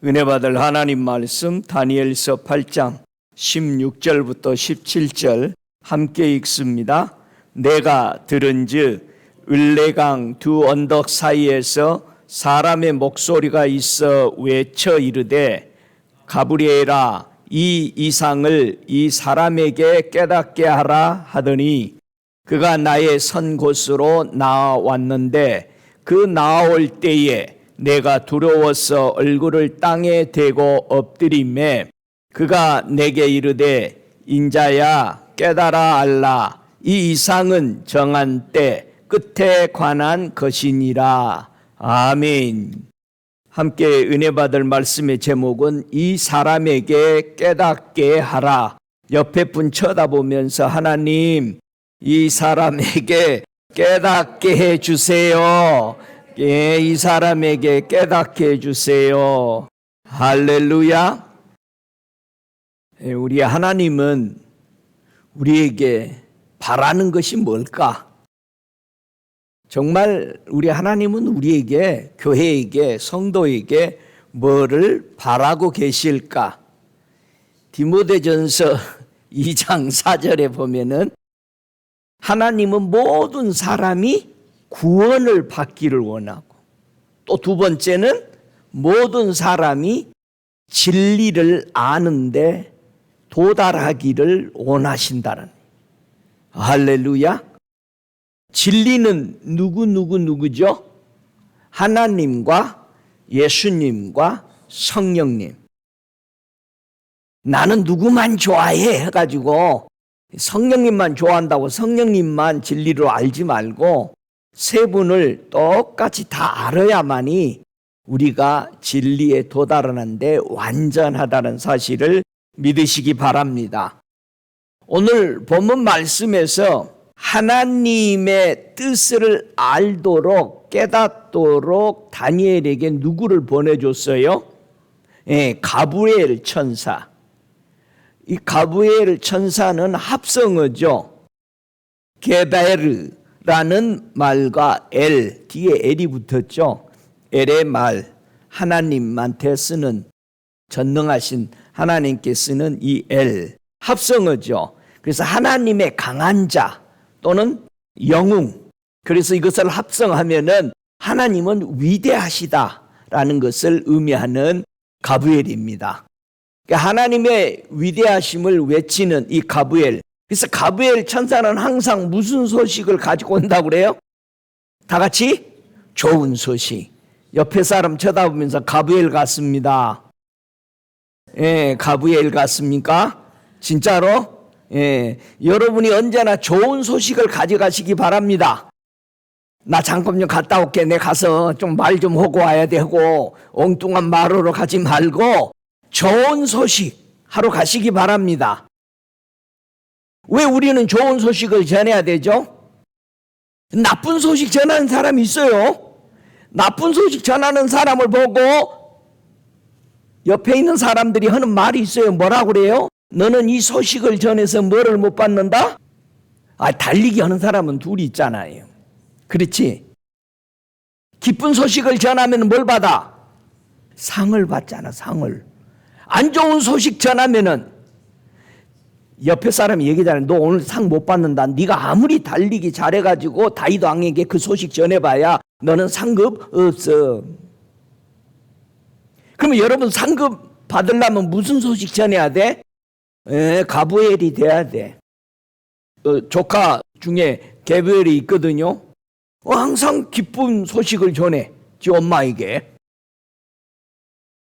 은혜 받을 하나님 말씀 다니엘서 8장 16절부터 17절 함께 읽습니다. 내가 들은즉 을레강 두 언덕 사이에서 사람의 목소리가 있어 외쳐 이르되 가브리엘아 이 이상을 이 사람에게 깨닫게 하라 하더니 그가 나의 선 곳으로 나아왔는데 그 나아올 때에 내가 두려워서 얼굴을 땅에 대고 엎드리매 그가 내게 이르되 인자야 깨달아 알라 이 이상은 정한 때 끝에 관한 것이니라. 아멘. 함께 은혜 받을 말씀의 제목은 이 사람에게 깨닫게 하라. 옆에 분 쳐다보면서 하나님 이 사람에게 깨닫게 해주세요. 예, 이 사람에게 깨닫게 해주세요. 할렐루야. 우리 하나님은 우리에게 바라는 것이 뭘까? 정말 우리 하나님은 우리에게, 교회에게, 성도에게 뭐를 바라고 계실까? 디모데전서 2장 4절에 보면은 하나님은 모든 사람이 구원을 받기를 원하고 또 두 번째는 모든 사람이 진리를 아는데 도달하기를 원하신다는. 할렐루야. 진리는 누구죠? 하나님과 예수님과 성령님. 나는 누구만 좋아해 해가지고 성령님만 좋아한다고 성령님만 진리로 알지 말고 세 분을 똑같이 다 알아야만이 우리가 진리에 도달하는데 완전하다는 사실을 믿으시기 바랍니다. 오늘 본문 말씀에서 하나님의 뜻을 알도록 깨닫도록 다니엘에게 누구를 보내줬어요? 가브리엘 천사. 이 가브리엘 천사는 합성어죠. 게베르라는 말과 엘, 뒤에 엘이 붙었죠. 엘의 말, 하나님한테 쓰는, 전능하신 하나님께 쓰는 이 엘, 합성어죠. 그래서 하나님의 강한 자 또는 영웅. 그래서 이것을 합성하면은 하나님은 위대하시다라는 것을 의미하는 가브리엘입니다. 하나님의 위대하심을 외치는 이 가브리엘. 그래서 가브리엘 천사는 항상 무슨 소식을 가지고 온다고 그래요? 다 같이 좋은 소식. 옆에 사람 쳐다보면서 가브리엘 같습니다. 예, 가브리엘 같습니까? 진짜로? 예, 여러분이 언제나 좋은 소식을 가져가시기 바랍니다. 나 잠깐 좀 갔다 올게. 내 가서 좀 말 좀 하고 와야 되고 엉뚱한 말으로 가지 말고 좋은 소식 하러 가시기 바랍니다. 왜 우리는 좋은 소식을 전해야 되죠? 나쁜 소식 전하는 사람이 있어요. 나쁜 소식 전하는 사람을 보고 옆에 있는 사람들이 하는 말이 있어요. 뭐라고 그래요? 너는 이 소식을 전해서 뭐를 못 받는다? 달리기 하는 사람은 둘이 있잖아요. 그렇지? 기쁜 소식을 전하면 뭘 받아? 상을 받잖아, 상을. 안 좋은 소식 전하면은 옆에 사람이 얘기하잖아요. 너 오늘 상 못 받는다. 네가 아무리 달리기 잘해가지고 다윗 왕에게 그 소식 전해봐야 너는 상급 없어. 그러면 여러분 상급 받으려면 무슨 소식 전해야 돼? 가브리엘이 돼야 돼. 조카 중에 게브리엘이 있거든요. 항상 기쁜 소식을 전해. 지 엄마에게.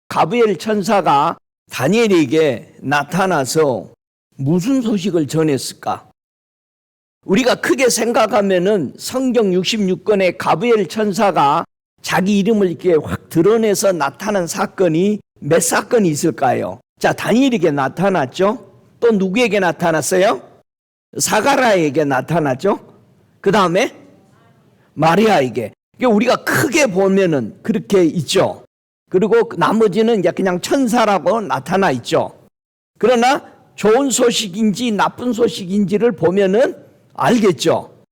가브리엘 천사가 다니엘에게 나타나서 무슨 소식을 전했을까? 우리가 크게 생각하면은 성경 66권의 가브리엘 천사가 자기 이름을 이렇게 확 드러내서 나타난 사건이 몇 사건이 있을까요? 자, 다니엘에게 나타났죠? 또 누구에게 나타났어요? 사가랴에게 나타났죠? 그 다음에 마리아에게. 우리가 크게 보면은 그렇게 있죠. 그리고 나머지는 이제 그냥 천사라고 나타나 있죠. 그러나 좋은 소식인지 나쁜 소식인지를 보면은 알겠죠.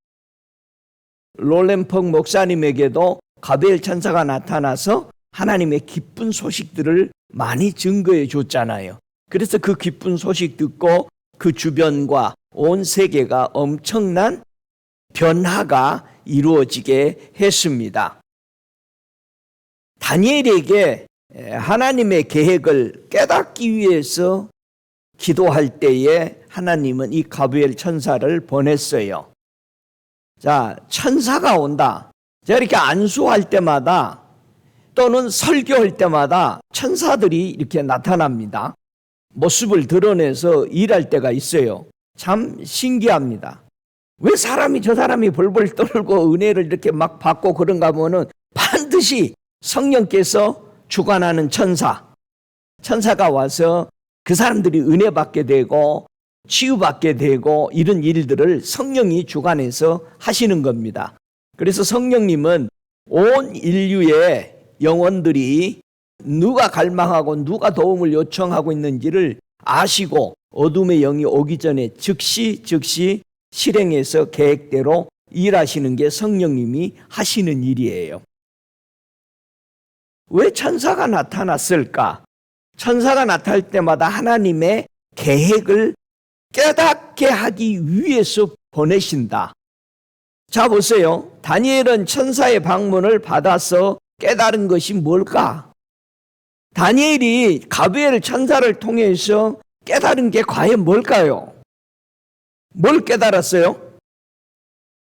롤렌펑 목사님에게도 가브리엘 천사가 나타나서 하나님의 기쁜 소식들을 많이 증거해 줬잖아요. 그래서 그 기쁜 소식 듣고 그 주변과 온 세계가 엄청난 변화가 이루어지게 했습니다. 다니엘에게 하나님의 계획을 깨닫기 위해서 기도할 때에 하나님은 이 가브리엘 천사를 보냈어요. 자, 천사가 온다. 제가 이렇게 안수할 때마다 또는 설교할 때마다 천사들이 이렇게 나타납니다. 모습을 드러내서 일할 때가 있어요. 참 신기합니다. 왜 저 사람이 벌벌 떨고 은혜를 이렇게 막 받고 그런가 하면은 반드시 성령께서 주관하는 천사가 와서 그 사람들이 은혜 받게 되고 치유받게 되고 이런 일들을 성령이 주관해서 하시는 겁니다. 그래서 성령님은 온 인류의 영혼들이 누가 갈망하고 누가 도움을 요청하고 있는지를 아시고 어둠의 영이 오기 전에 즉시 실행해서 계획대로 일하시는 게 성령님이 하시는 일이에요. 왜 천사가 나타났을까? 천사가 나타날 때마다 하나님의 계획을 깨닫게 하기 위해서 보내신다. 자, 보세요. 다니엘은 천사의 방문을 받아서 깨달은 것이 뭘까? 다니엘이 가브리엘 천사를 통해서 깨달은 게 과연 뭘까요? 뭘 깨달았어요?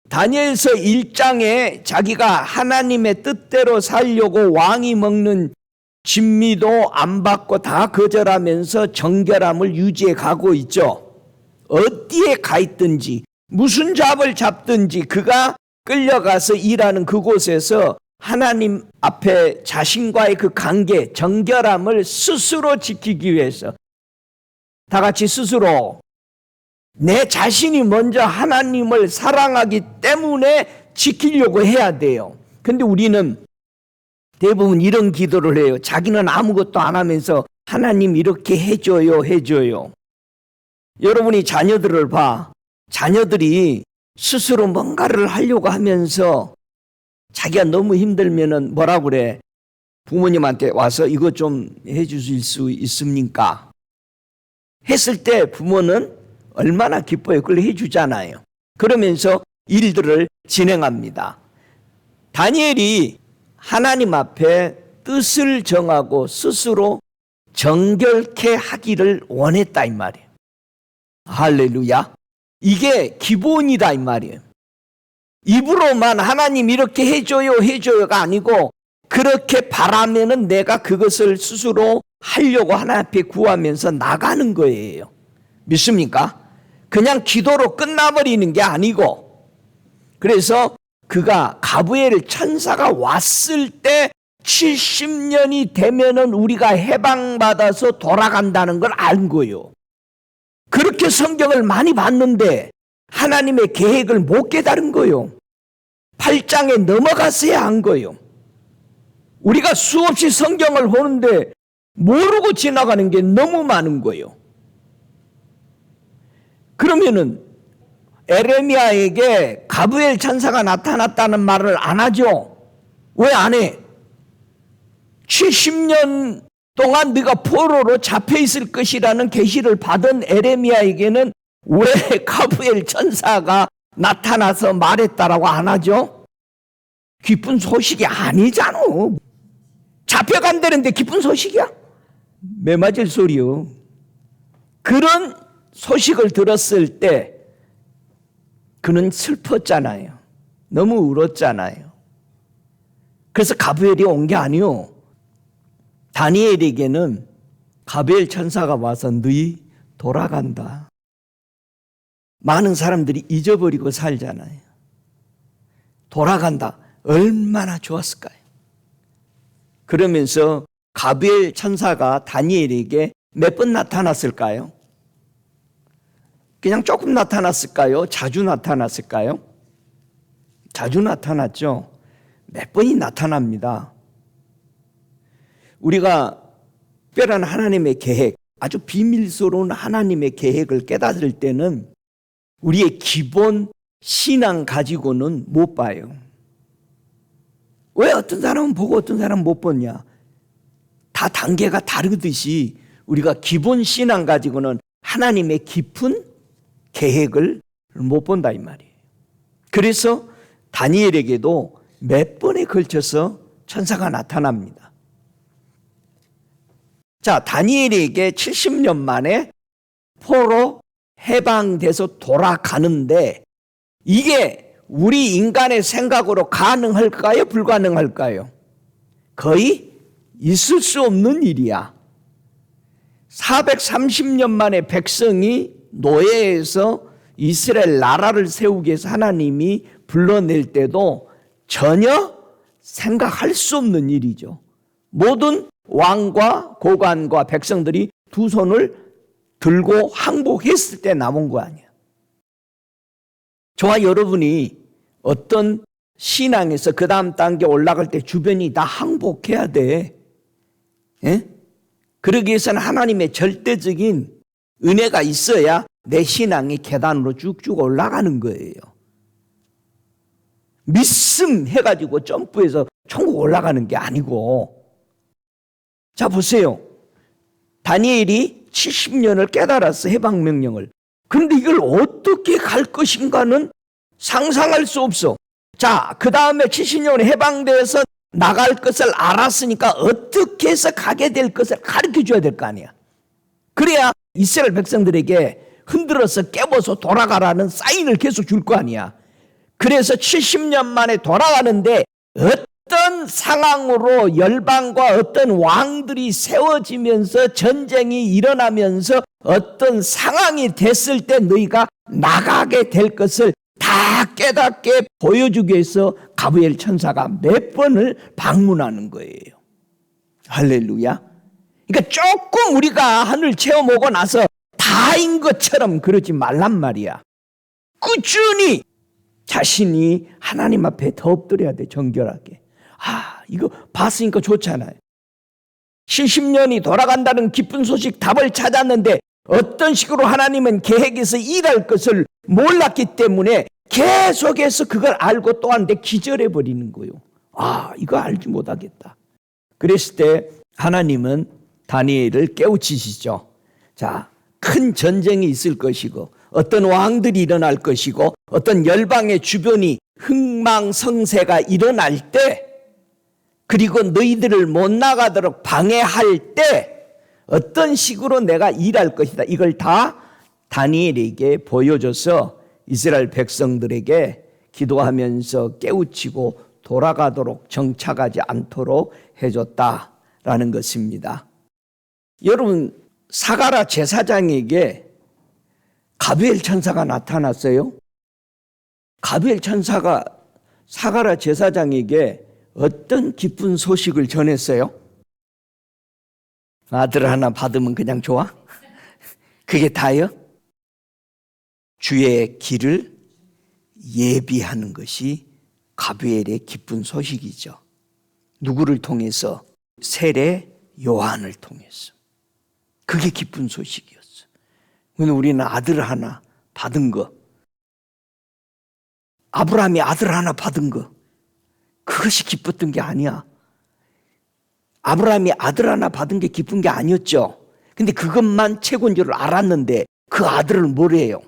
다니엘서 1장에 자기가 하나님의 뜻대로 살려고 왕이 먹는 진미도 안 받고 다 거절하면서 정결함을 유지해 가고 있죠. 어디에 가 있든지 무슨 잡을 잡든지 그가 끌려가서 일하는 그곳에서 하나님 앞에 자신과의 그 관계, 정결함을 스스로 지키기 위해서 다 같이 스스로 내 자신이 먼저 하나님을 사랑하기 때문에 지키려고 해야 돼요. 근데 우리는 대부분 이런 기도를 해요. 자기는 아무것도 안 하면서 하나님 이렇게 해줘요. 여러분이 자녀들을 봐. 자녀들이 스스로 뭔가를 하려고 하면서 자기가 너무 힘들면은 뭐라 그래? 부모님한테 와서 이거 좀 해주실 수 있습니까? 했을 때 부모는 얼마나 기뻐요. 그걸 해주잖아요. 그러면서 일들을 진행합니다. 다니엘이 하나님 앞에 뜻을 정하고 스스로 정결케 하기를 원했다 이 말이에요. 할렐루야. 이게 기본이다 이 말이에요. 입으로만 하나님 이렇게 해줘요가 아니고 그렇게 바라면은 내가 그것을 스스로 하려고 하나님 앞에 구하면서 나가는 거예요. 믿습니까? 그냥 기도로 끝나버리는 게 아니고, 그래서 그가 가브리엘 천사가 왔을 때 70년이 되면은 우리가 해방받아서 돌아간다는 걸 안 거예요. 그렇게 성경을 많이 봤는데 하나님의 계획을 못 깨달은 거예요. 8장에 넘어갔어야 한 거예요. 우리가 수없이 성경을 보는데 모르고 지나가는 게 너무 많은 거예요. 그러면은 에레미야에게 가브리엘 천사가 나타났다는 말을 안 하죠. 왜 안 해? 70년 동안 네가 포로로 잡혀 있을 것이라는 계시를 받은 에레미야에게는 왜 가브리엘 천사가 나타나서 말했다라고 안 하죠? 기쁜 소식이 아니잖아. 잡혀간다는데 기쁜 소식이야? 매 맞을 소리요. 그런 소식을 들었을 때 그는 슬펐잖아요. 너무 울었잖아요. 그래서 가브리엘이 온 게 아니요. 다니엘에게는 가브리엘 천사가 와서 너희 돌아간다. 많은 사람들이 잊어버리고 살잖아요. 돌아간다. 얼마나 좋았을까요? 그러면서 가브리엘 천사가 다니엘에게 몇 번 나타났을까요? 그냥 조금 나타났을까요? 자주 나타났을까요? 자주 나타났죠. 몇 번이 나타납니다. 우리가 특별한 하나님의 계획, 아주 비밀스러운 하나님의 계획을 깨달을 때는 우리의 기본 신앙 가지고는 못 봐요. 왜 어떤 사람은 보고 어떤 사람은 못 보냐? 다 단계가 다르듯이 우리가 기본 신앙 가지고는 하나님의 깊은 계획을 못 본다 이 말이에요. 그래서 다니엘에게도 몇 번에 걸쳐서 천사가 나타납니다. 자, 다니엘에게 70년 만에 포로 해방돼서 돌아가는데 이게 우리 인간의 생각으로 가능할까요? 불가능할까요? 거의 있을 수 없는 일이야. 430년 만에 백성이 노예에서 이스라엘 나라를 세우기 위해서 하나님이 불러낼 때도 전혀 생각할 수 없는 일이죠. 모든 왕과 고관과 백성들이 두 손을 들고 항복했을 때 남은 거 아니야. 저와 여러분이 어떤 신앙에서 그 다음 단계 올라갈 때 주변이 다 항복해야 돼. 예? 그러기 위해서는 하나님의 절대적인 은혜가 있어야 내 신앙이 계단으로 쭉쭉 올라가는 거예요. 믿음 해가지고 점프해서 천국 올라가는 게 아니고. 자, 보세요. 다니엘이 70년을 깨달았어, 해방명령을. 그런데 이걸 어떻게 갈 것인가는 상상할 수 없어. 자, 그 다음에 70년에 해방돼서 나갈 것을 알았으니까 어떻게 해서 가게 될 것을 가르쳐 줘야 될 거 아니야. 그래야 이스라엘 백성들에게 흔들어서 깨워서 돌아가라는 사인을 계속 줄 거 아니야. 그래서 70년 만에 돌아가는데 어떤 상황으로 열방과 어떤 왕들이 세워지면서 전쟁이 일어나면서 어떤 상황이 됐을 때 너희가 나가게 될 것을 다 깨닫게 보여주기 위해서 가브리엘 천사가 몇 번을 방문하는 거예요. 할렐루야. 그러니까 조금 우리가 하늘 체험오고 나서 다인 것처럼 그러지 말란 말이야. 꾸준히 자신이 하나님 앞에 더 엎드려야 돼, 정결하게. 이거 봤으니까 좋잖아요. 70년이 돌아간다는 기쁜 소식 답을 찾았는데 어떤 식으로 하나님은 계획에서 일할 것을 몰랐기 때문에 계속해서 그걸 알고 또 하는데 기절해버리는 거예요. 이거 알지 못하겠다. 그랬을 때 하나님은 다니엘을 깨우치시죠. 자, 큰 전쟁이 있을 것이고 어떤 왕들이 일어날 것이고 어떤 열방의 주변이 흥망성쇠가 일어날 때 그리고 너희들을 못 나가도록 방해할 때 어떤 식으로 내가 일할 것이다. 이걸 다 다니엘에게 보여줘서 이스라엘 백성들에게 기도하면서 깨우치고 돌아가도록 정착하지 않도록 해줬다라는 것입니다. 여러분, 사가랴 제사장에게 가브리엘 천사가 나타났어요. 가브리엘 천사가 사가랴 제사장에게 어떤 기쁜 소식을 전했어요? 아들 하나 받으면 그냥 좋아? 그게 다요? 주의 길을 예비하는 것이 가브리엘의 기쁜 소식이죠. 누구를 통해서? 세례 요한을 통해서. 그게 기쁜 소식이었어. 우리는 아들 하나 받은 거, 아브라함이 아들 하나 받은 거, 그것이 기뻤던 게 아니야. 아브라함이 아들 하나 받은 게 기쁜 게 아니었죠. 근데 그것만 최고인 줄 알았는데 그 아들을 뭐래요?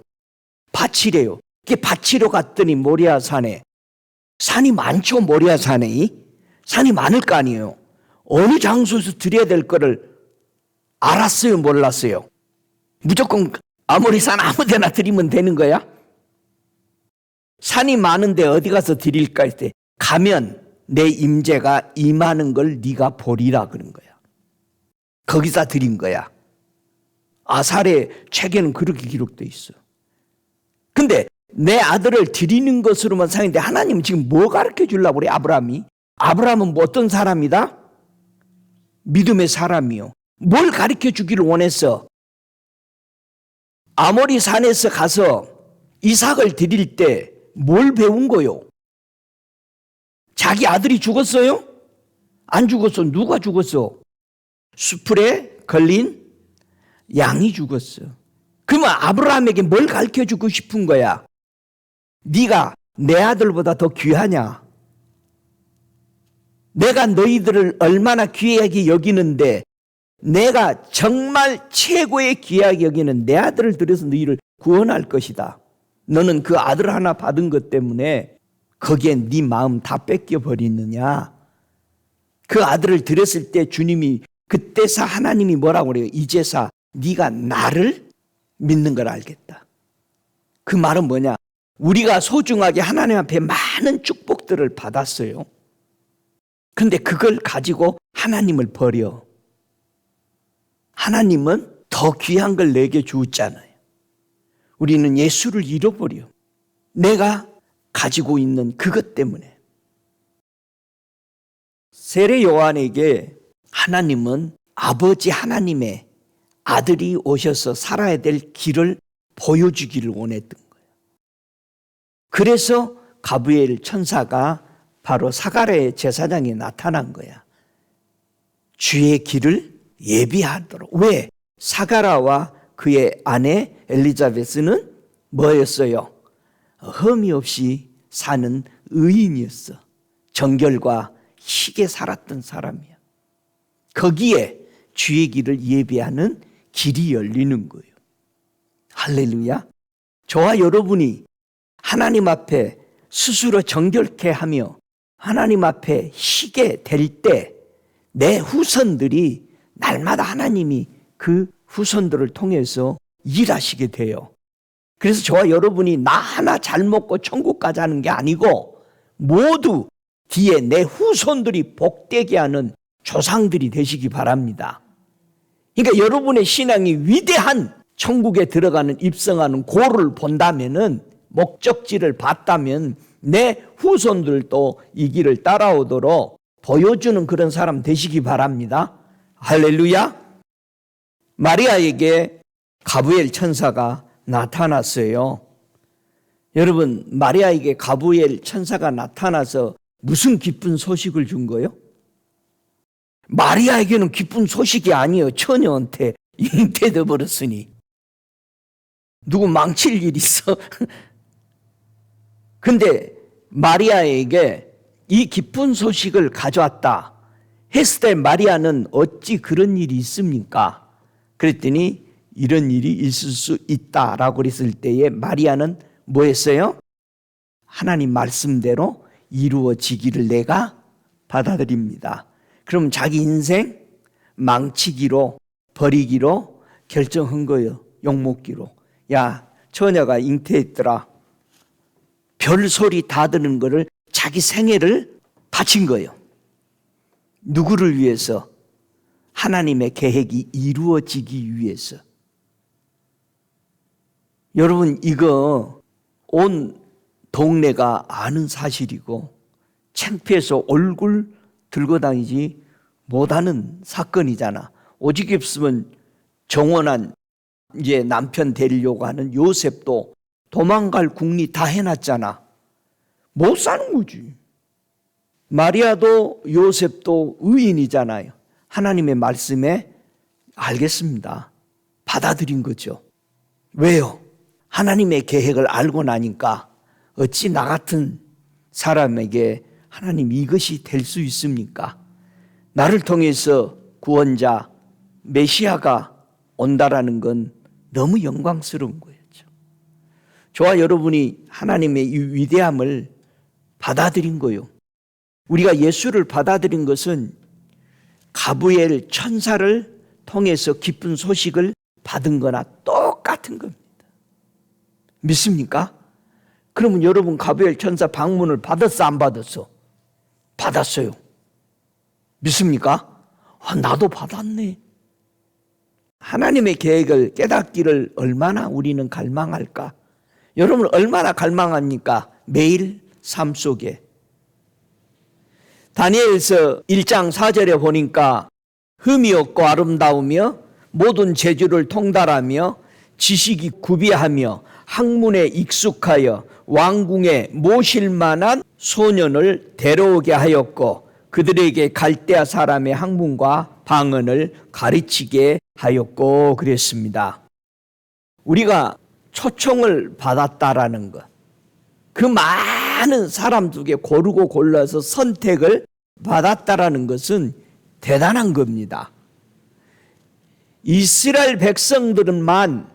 바치래요. 그게 바치러 갔더니 모리아산에, 산이 많죠. 모리아산에 산이 많을 거 아니에요. 어느 장소에서 드려야 될 거를 알았어요, 몰랐어요? 무조건 아모리산 아무 데나 드리면 되는 거야? 산이 많은데 어디 가서 드릴까 했을 때 가면 내 임재가 임하는 걸 네가 보리라 그런 거야. 거기다 드린 거야. 아살의 책에는 그렇게 기록되어 있어. 근데 내 아들을 드리는 것으로만 상인데 하나님은 지금 뭐 가르쳐 주려고 그래? 아브라함은 뭐 어떤 사람이다? 믿음의 사람이요. 뭘 가르쳐 주기를 원했어? 아모리 산에서 가서 이삭을 드릴 때 뭘 배운 거요? 자기 아들이 죽었어요? 안 죽었어. 누가 죽었어? 수풀에 걸린 양이 죽었어. 그러면 아브라함에게 뭘 가르쳐주고 싶은 거야? 네가 내 아들보다 더 귀하냐? 내가 너희들을 얼마나 귀하게 여기는데 내가 정말 최고의 귀하게 여기는 내 아들을 들여서 너희를 구원할 것이다. 너는 그 아들 하나 받은 것 때문에 거기에 네 마음 다 뺏겨버리느냐. 그 아들을 들였을 때 주님이 그때서 하나님이 뭐라고 그래요? 이제서 네가 나를 믿는 걸 알겠다. 그 말은 뭐냐? 우리가 소중하게 하나님 앞에 많은 축복들을 받았어요. 그런데 그걸 가지고 하나님을 버려. 하나님은 더 귀한 걸 내게 주었잖아요. 우리는 예수를 잃어버려. 내가 가지고 있는 그것 때문에. 세례 요한에게 하나님은 아버지 하나님의 아들이 오셔서 살아야 될 길을 보여주기를 원했던 거예요. 그래서 가브리엘 천사가 바로 사가랴의 제사장에 나타난 거야. 주의 길을 예비하도록. 왜? 사가랴와 그의 아내 엘리자베스는 뭐였어요? 흠이 없이 사는 의인이었어. 정결과 희게 살았던 사람이야. 거기에 주의 길을 예비하는 길이 열리는 거예요. 할렐루야. 저와 여러분이 하나님 앞에 스스로 정결케 하며 하나님 앞에 희게 될 때 내 후손들이 날마다 하나님이 그 후손들을 통해서 일하시게 돼요. 그래서 저와 여러분이 나 하나 잘 먹고 천국 가자는 게 아니고 모두 뒤에 내 후손들이 복되게 하는 조상들이 되시기 바랍니다. 그러니까 여러분의 신앙이 위대한 천국에 들어가는 입성하는 고를 본다면은 목적지를 봤다면 내 후손들도 이 길을 따라오도록 보여주는 그런 사람 되시기 바랍니다. 할렐루야. 마리아에게 가브리엘 천사가 나타났어요. 여러분, 마리아에게 가브리엘 천사가 나타나서 무슨 기쁜 소식을 준 거예요? 마리아에게는 기쁜 소식이 아니에요. 처녀한테 잉태돼 버렸으니 누구 망칠 일 있어? 근데 마리아에게 이 기쁜 소식을 가져왔다 했을 때 마리아는 어찌 그런 일이 있습니까? 그랬더니 이런 일이 있을 수 있다라고 그랬을 때에 마리아는 뭐 했어요? 하나님 말씀대로 이루어지기를 내가 받아들입니다. 그럼 자기 인생 망치기로 버리기로 결정한 거예요. 욕먹기로. 야, 처녀가 잉태했더라. 별소리 다 드는 거를 자기 생애를 바친 거예요. 누구를 위해서? 하나님의 계획이 이루어지기 위해서. 여러분, 이거 온 동네가 아는 사실이고 창피해서 얼굴 들고 다니지 못하는 사건이잖아. 오직 없으면 정원한 이제 남편 데리려고 하는 요셉도 도망갈 궁리 다 해놨잖아. 못 사는 거지. 마리아도 요셉도 의인이잖아요. 하나님의 말씀에 알겠습니다. 받아들인 거죠. 왜요? 하나님의 계획을 알고 나니까 어찌 나 같은 사람에게 하나님 이것이 될 수 있습니까? 나를 통해서 구원자 메시아가 온다라는 건 너무 영광스러운 거예요. 저와 여러분이 하나님의 이 위대함을 받아들인 거예요. 우리가 예수를 받아들인 것은 가브리엘 천사를 통해서 기쁜 소식을 받은 거나 똑같은 겁니다. 믿습니까? 그러면 여러분 가브리엘 천사 방문을 받았어, 안 받았어? 받았어요. 믿습니까? 나도 받았네. 하나님의 계획을 깨닫기를 얼마나 우리는 갈망할까? 여러분 얼마나 갈망합니까? 매일 삶 속에. 다니엘서 1장 4절에 보니까 흠이 없고 아름다우며 모든 재주를 통달하며 지식이 구비하며 학문에 익숙하여 왕궁에 모실 만한 소년을 데려오게 하였고 그들에게 갈대아 사람의 학문과 방언을 가르치게 하였고 그랬습니다. 우리가 초청을 받았다라는 것, 그 많은 사람 중에 고르고 골라서 선택을 받았다라는 것은 대단한 겁니다. 이스라엘 백성들은만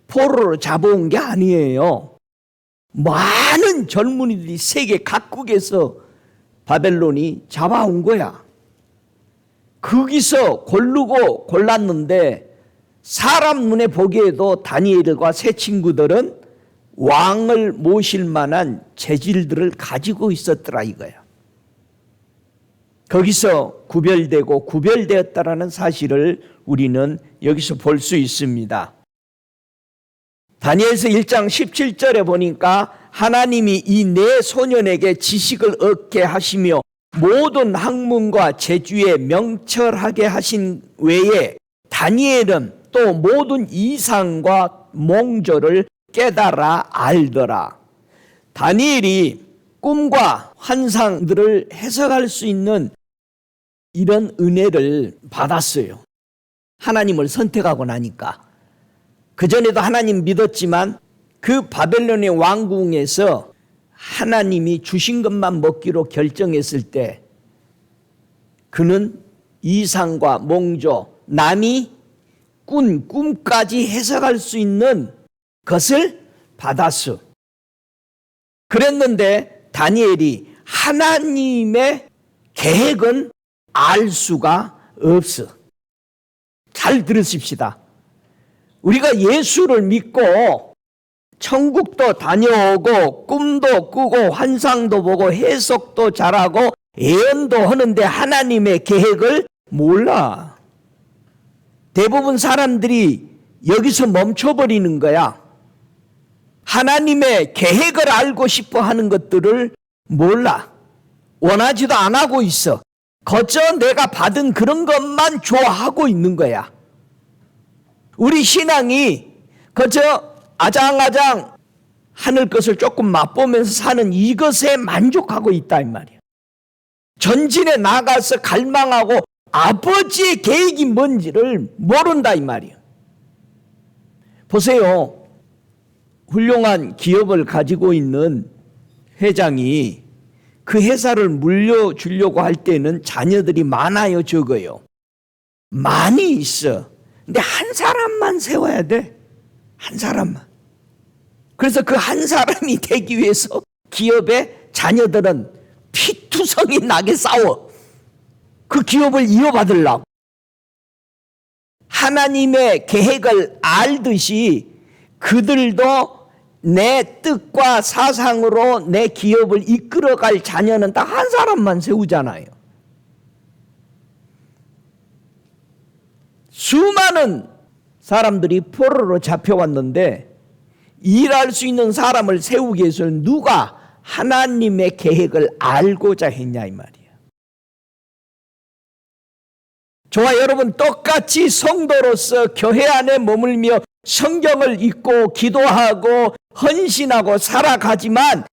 포로로 잡아온 게 아니에요. 많은 젊은이들이 세계 각국에서 바벨론이 잡아온 거야. 거기서 고르고 골랐는데 사람 눈에 보기에도 다니엘과 세 친구들은 왕을 모실 만한 재질들을 가지고 있었더라 이거야. 거기서 구별되고 구별되었다라는 사실을 우리는 여기서 볼 수 있습니다. 다니엘서 1장 17절에 보니까 하나님이 이 네 소년에게 지식을 얻게 하시며 모든 학문과 재주에 명철하게 하신 외에 다니엘은 또 모든 이상과 몽조를 깨달아 알더라. 다니엘이 꿈과 환상들을 해석할 수 있는 이런 은혜를 받았어요. 하나님을 선택하고 나니까. 그전에도 하나님 믿었지만 그 바벨론의 왕궁에서 하나님이 주신 것만 먹기로 결정했을 때 그는 이상과 몽조, 남이 꾼 꿈까지 해석할 수 있는 것을 받았어. 그랬는데 다니엘이 하나님의 계획은 알 수가 없어. 잘 들으십시다. 우리가 예수를 믿고 천국도 다녀오고 꿈도 꾸고 환상도 보고 해석도 잘하고 예언도 하는데 하나님의 계획을 몰라. 대부분 사람들이 여기서 멈춰버리는 거야. 하나님의 계획을 알고 싶어 하는 것들을 몰라. 원하지도 안 하고 있어. 거저 내가 받은 그런 것만 좋아하고 있는 거야. 우리 신앙이 거저 아장아장 하늘 것을 조금 맛보면서 사는 이것에 만족하고 있다 이 말이야. 전진에 나가서 갈망하고 아버지의 계획이 뭔지를 모른다 이 말이야. 보세요. 훌륭한 기업을 가지고 있는 회장이 그 회사를 물려주려고 할 때는 자녀들이 많아요, 적어요? 많이 있어. 근데 한 사람만 세워야 돼. 한 사람만. 그래서 그 한 사람이 되기 위해서 기업의 자녀들은 피투성이 나게 싸워. 그 기업을 이어받으려고. 하나님의 계획을 알듯이 그들도 내 뜻과 사상으로 내 기업을 이끌어갈 자녀는 딱 한 사람만 세우잖아요. 수많은 사람들이 포로로 잡혀왔는데 일할 수 있는 사람을 세우기 위해서는 누가 하나님의 계획을 알고자 했냐 이 말이야. 저와 여러분 똑같이 성도로서 교회 안에 머물며 성경을 읽고 기도하고 헌신하고 살아가지만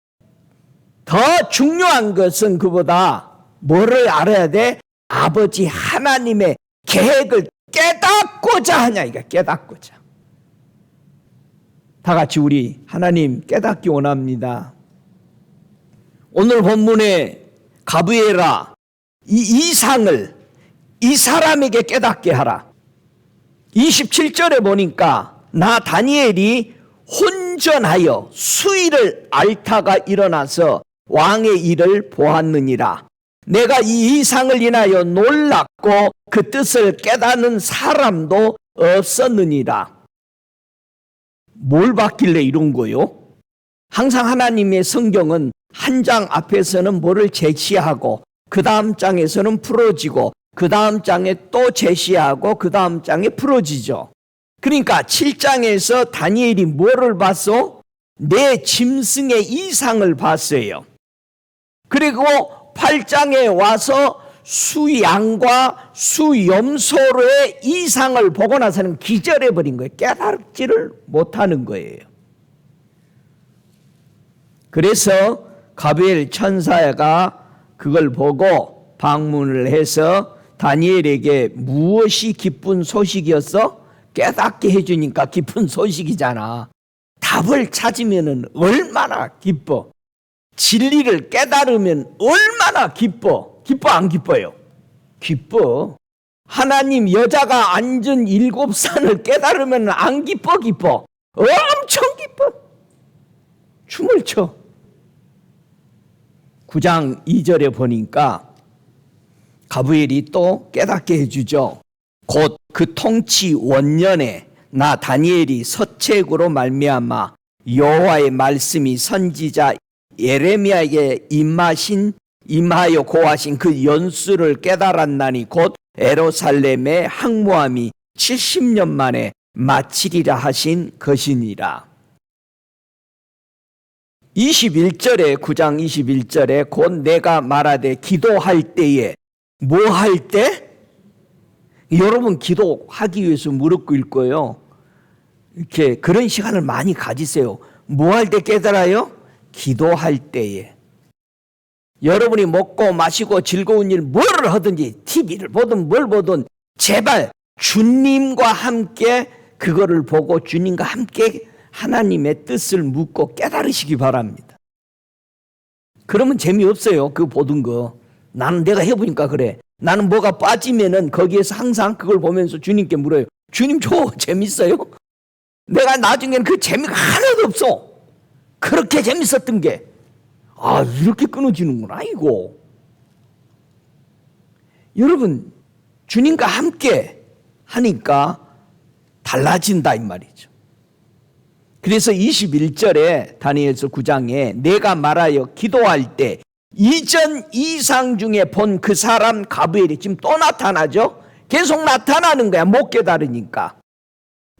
더 중요한 것은 그보다 뭐를 알아야 돼? 아버지 하나님의 계획을 깨닫고자 하냐 이거 깨닫고자. 다 같이 우리 하나님 깨닫기 원합니다. 오늘 본문에 가브리엘아 이 이상을 이 사람에게 깨닫게 하라. 27절에 보니까 나 다니엘이 혼전하여 수일을 앓다가 일어나서 왕의 일을 보았느니라. 내가 이 이상을 인하여 놀랐고 그 뜻을 깨닫는 사람도 없었느니라. 뭘 봤길래 이런 거요? 항상 하나님의 성경은 한 장 앞에서는 뭐를 제시하고 그 다음 장에서는 풀어지고 그 다음 장에 또 제시하고 그 다음 장에 풀어지죠. 그러니까 7장에서 다니엘이 뭐를 봤어? 내 짐승의 이상을 봤어요. 그리고 8장에 와서 수양과 수염소로의 이상을 보고 나서는 기절해버린 거예요. 깨닫지를 못하는 거예요. 그래서 가브리엘 천사가 그걸 보고 방문을 해서 다니엘에게 무엇이 기쁜 소식이었어? 깨닫게 해주니까 기쁜 소식이잖아. 답을 찾으면 얼마나 기뻐. 진리를 깨달으면 얼마나 기뻐. 기뻐 안 기뻐요? 기뻐. 하나님 여자가 앉은 7산을 깨달으면 안 기뻐 기뻐? 엄청 기뻐. 춤을 춰. 9장 2절에 보니까 가브리엘이 또 깨닫게 해주죠. 곧 그 통치 원년에 나 다니엘이 서책으로 말미암아 여호와의 말씀이 선지자 예레미야에게 임하여 고하신 그 연수를 깨달았나니 곧 예루살렘의 항모함이 70년 만에 마치리라 하신 것이니라. 21절에 9장 21절에 곧 내가 말하되 기도할 때에 뭐 할 때? 여러분 기도하기 위해서 무릎 꿇을 거예요. 이렇게 그런 시간을 많이 가지세요. 뭐 할 때 깨달아요? 기도할 때에. 여러분이 먹고 마시고 즐거운 일 뭘 하든지 TV를 보든 뭘 보든 제발 주님과 함께 그거를 보고 주님과 함께 하나님의 뜻을 묻고 깨달으시기 바랍니다. 그러면 재미없어요. 그 보던 거. 나는 내가 해보니까 그래. 나는 뭐가 빠지면은 거기에서 항상 그걸 보면서 주님께 물어요. 주님 저 재밌어요? 내가 나중에는 그 재미가 하나도 없어. 그렇게 재밌었던 게. 아, 이렇게 끊어지는구나 이거. 여러분 주님과 함께 하니까 달라진다 이 말이죠. 그래서 21절에 다니엘서 9장에 내가 말하여 기도할 때 이전 이상 중에 본 그 사람 가브리엘이 지금 또 나타나죠. 계속 나타나는 거야. 못 깨달으니까.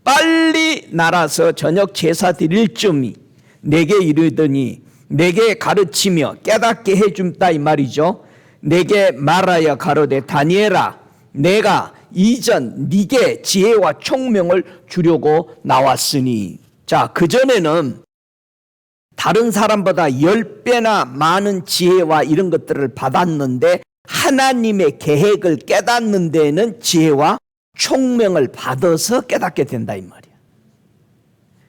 빨리 날아서 저녁 제사 드릴 쯤이 내게 이르더니 내게 가르치며 깨닫게 해준다 이 말이죠. 내게 말하여 가로되 다니엘아 내가 이전 네게 지혜와 총명을 주려고 나왔으니. 자, 그전에는 다른 사람보다 10배나 많은 지혜와 이런 것들을 받았는데 하나님의 계획을 깨닫는 데에는 지혜와 총명을 받아서 깨닫게 된다 이 말이야.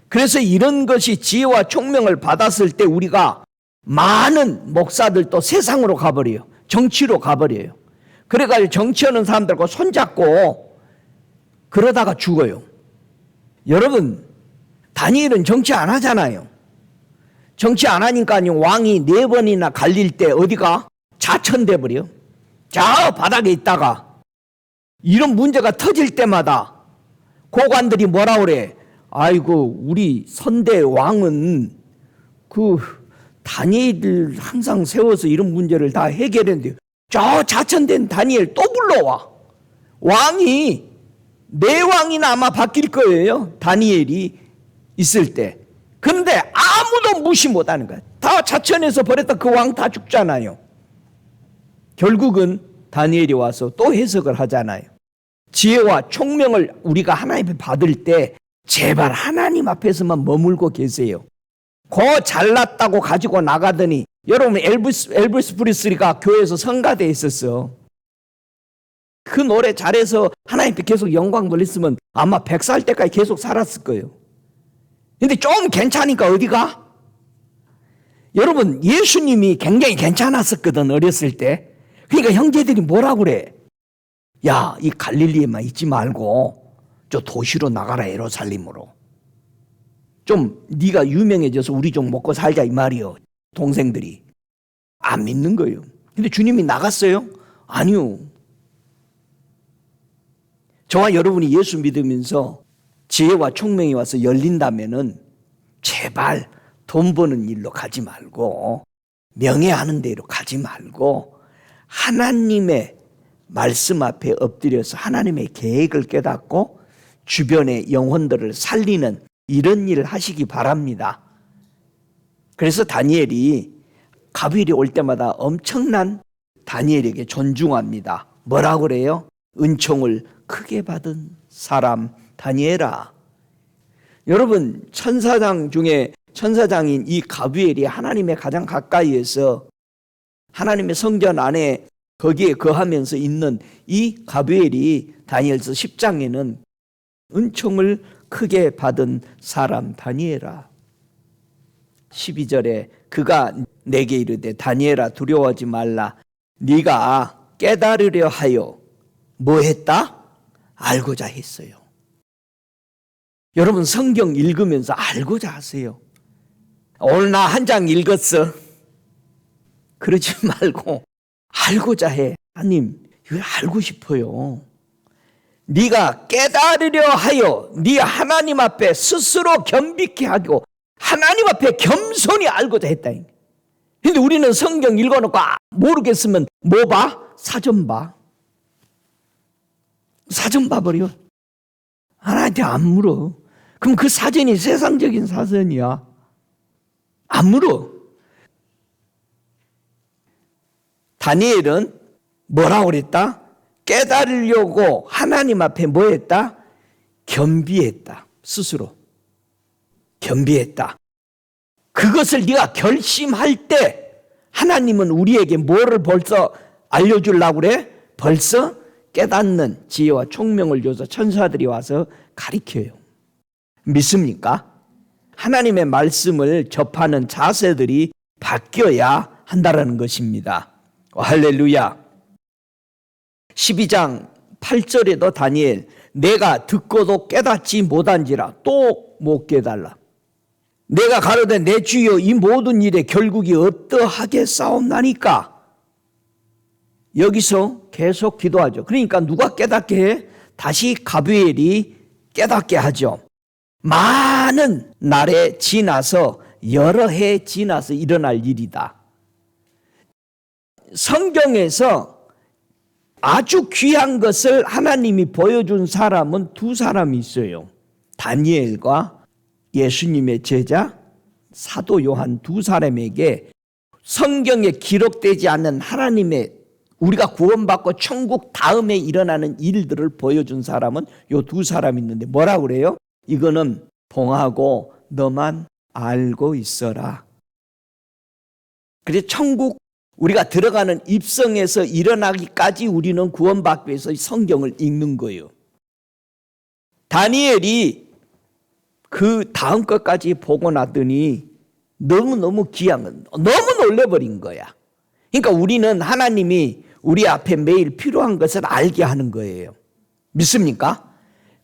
그래서 이런 것이 지혜와 총명을 받았을 때 우리가 많은 목사들도 세상으로 가버려요. 정치로 가버려요. 그래가지고 정치하는 사람들과 손잡고 그러다가 죽어요. 여러분 다니엘은 정치 안 하잖아요. 정치 안 하니까 왕이 4번이나 갈릴 때 어디가? 자천돼 버려. 저 바닥에 있다가 이런 문제가 터질 때마다 고관들이 뭐라 그래? 아이고 우리 선대 왕은 그 다니엘을 항상 세워서 이런 문제를 다 해결했는데 저 자천된 다니엘 또 불러와. 왕이 내 왕이나 아마 바뀔 거예요. 다니엘이 있을 때. 그런데 아무도 무시 못하는 거야. 다 자천해서 버렸다 그 왕 다 죽잖아요. 결국은 다니엘이 와서 또 해석을 하잖아요. 지혜와 총명을 우리가 하나님께 받을 때 제발 하나님 앞에서만 머물고 계세요. 그 잘났다고 가지고 나가더니 여러분 엘비스 프리슬리가 교회에서 성가대에 있었어. 그 노래 잘해서 하나님께 계속 영광 돌렸으면 아마 100살 때까지 계속 살았을 거예요. 근데 좀 괜찮으니까 어디가? 여러분 예수님이 굉장히 괜찮았었거든 어렸을 때. 그러니까 형제들이 뭐라 그래? 야, 이 갈릴리에만 있지 말고 저 도시로 나가라 예루살렘으로. 좀 네가 유명해져서 우리 좀 먹고 살자 이 말이요. 동생들이 안 믿는 거예요. 근데 주님이 나갔어요? 아니요. 저와 여러분이 예수 믿으면서 지혜와 총명이 와서 열린다면은 제발 돈 버는 일로 가지 말고 명예하는 데로 가지 말고 하나님의 말씀 앞에 엎드려서 하나님의 계획을 깨닫고 주변의 영혼들을 살리는 이런 일을 하시기 바랍니다. 그래서 다니엘이 가브리엘이 올 때마다 엄청난 다니엘에게 존중합니다. 뭐라고 그래요? 은총을 크게 받은 사람 다니엘아. 여러분 천사장 중에 천사장인 이 가브리엘이 하나님의 가장 가까이에서 하나님의 성전 안에 거기에 거하면서 있는 이 가브리엘이 다니엘서 10장에는 은총을 크게 받은 사람 다니엘아. 12절에 그가 내게 이르되 다니엘아 두려워하지 말라. 네가 깨달으려 하여 뭐 했다? 알고자 했어요. 여러분 성경 읽으면서 알고자 하세요. 오늘 나 한 장 읽었어. 그러지 말고 알고자 해. 하나님, 이걸 알고 싶어요. 네가 깨달으려 하여 네 하나님 앞에 스스로 겸비케 하고 하나님 앞에 겸손히 알고자 했다. 근데 우리는 성경 읽어놓고 모르겠으면 뭐 봐? 사전 봐. 사전 봐버려. 하나님한테 안 물어. 그럼 그 사전이 세상적인 사전이야. 안 물어. 다니엘은 뭐라고 그랬다? 깨달으려고 하나님 앞에 뭐 했다? 겸비했다. 스스로. 겸비했다. 그것을 네가 결심할 때 하나님은 우리에게 뭐를 벌써 알려주려고 그래? 벌써 깨닫는 지혜와 총명을 줘서 천사들이 와서 가르쳐요. 믿습니까? 하나님의 말씀을 접하는 자세들이 바뀌어야 한다는 것입니다. 할렐루야. 12장 8절에도 다니엘 내가 듣고도 깨닫지 못한지라 또 못 깨달라. 내가 가로되 내 주여 이 모든 일의 결국이 어떠하겠사옵나니까. 여기서 계속 기도하죠. 그러니까 누가 깨닫게 해? 다시 가브리엘이 깨닫게 하죠. 많은 날에 지나서 여러 해 지나서 일어날 일이다. 성경에서 아주 귀한 것을 하나님이 보여준 사람은 두 사람이 있어요. 다니엘과 예수님의 제자 사도 요한 두 사람에게 성경에 기록되지 않는 하나님의 우리가 구원받고 천국 다음에 일어나는 일들을 보여준 사람은 요 두 사람이 있는데 뭐라고 그래요? 이거는 봉하고 너만 알고 있어라. 그래서 천국 우리가 들어가는 입성에서 일어나기까지 우리는 구원받기 위해서 성경을 읽는 거예요. 다니엘이 그 다음 것까지 보고 나더니 너무너무 귀한 건 너무 놀래버린 거야. 그러니까 우리는 하나님이 우리 앞에 매일 필요한 것을 알게 하는 거예요. 믿습니까?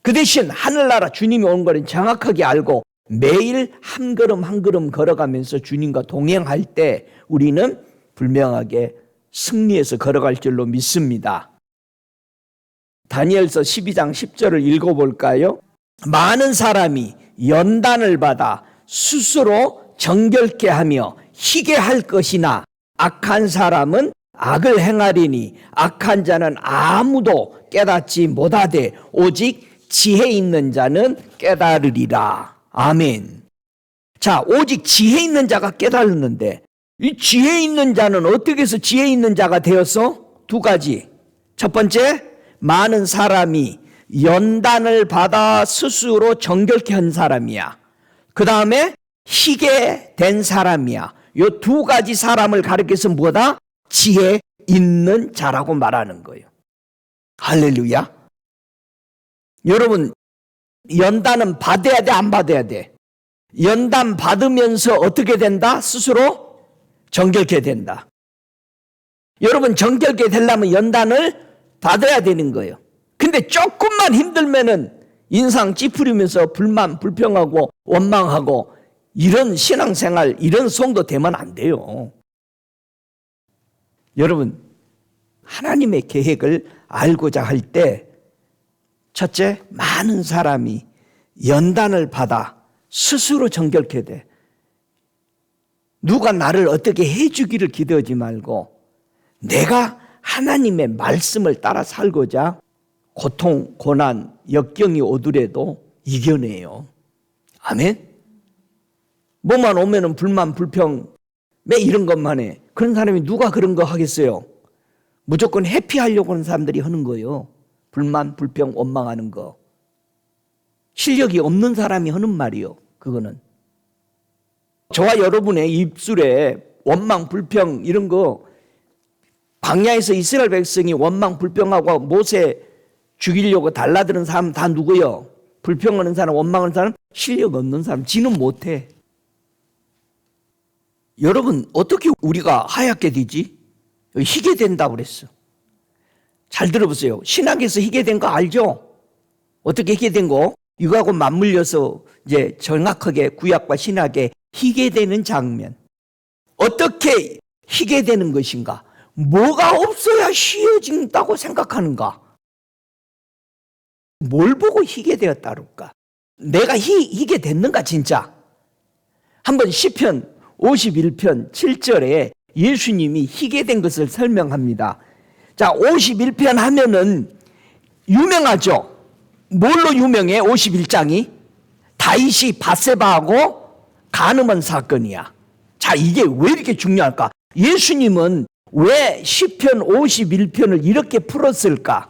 그 대신 하늘나라 주님이 온 거는 정확하게 알고 매일 한 걸음 한 걸음 걸어가면서 주님과 동행할 때 우리는 분명하게 승리해서 걸어갈 줄로 믿습니다. 다니엘서 12장 10절을 읽어볼까요? 많은 사람이 연단을 받아 스스로 정결케 하며 희게 할 것이나 악한 사람은 악을 행하리니 악한 자는 아무도 깨닫지 못하되 오직 지혜 있는 자는 깨달으리라. 아멘. 자, 오직 지혜 있는 자가 깨달았는데 이 지혜 있는 자는 어떻게 해서 지혜 있는 자가 되었어? 두 가지. 첫 번째, 많은 사람이 연단을 받아 스스로 정결케 한 사람이야. 그 다음에 희게 된 사람이야. 이 두 가지 사람을 가리켜서 뭐다? 지혜 있는 자라고 말하는 거예요. 할렐루야. 여러분, 연단은 받아야 돼, 안 받아야 돼? 연단 받으면서 어떻게 된다? 스스로 정결케 된다. 여러분, 정결케 되려면 연단을 받아야 되는 거예요. 근데 조금만 힘들면은 인상 찌푸리면서 불만, 불평하고 원망하고 이런 신앙생활, 이런 성도 되면 안 돼요. 여러분, 하나님의 계획을 알고자 할 때 첫째, 많은 사람이 연단을 받아 스스로 정결케 돼. 누가 나를 어떻게 해주기를 기대하지 말고 내가 하나님의 말씀을 따라 살고자 고통, 고난, 역경이 오더라도 이겨내요. 아멘? 뭐만 오면은 불만, 불평, 매 이런 것만 해. 그런 사람이 누가 그런 거 하겠어요? 무조건 해피하려고 하는 사람들이 하는 거예요. 불만, 불평, 원망하는 거. 실력이 없는 사람이 하는 말이요. 그거는. 저와 여러분의 입술에 원망, 불평 이런 거 광야에서 이스라엘 백성이 원망, 불평하고 모세 죽이려고 달라드는 사람 다 누구요? 불평하는 사람, 원망하는 사람, 실력 없는 사람, 지는 못해. 여러분, 어떻게 우리가 하얗게 되지? 희게 된다고 그랬어. 잘 들어보세요. 신학에서 희게 된 거 알죠? 어떻게 희게 된 거? 이거하고 맞물려서 이제 정확하게 구약과 신학에 희게 되는 장면. 어떻게 희게 되는 것인가? 뭐가 없어야 희어진다고 생각하는가? 뭘 보고 희게 되었다 그럴까? 내가 희게 됐는가 진짜? 한번 시편 51편 7절에 예수님이 희게 된 것을 설명합니다. 자, 51편 하면은 유명하죠? 뭘로 유명해? 51장이? 다윗이 밧세바하고 간음한 사건이야. 자, 이게 왜 이렇게 중요할까? 예수님은 왜 시편 51편을 이렇게 풀었을까?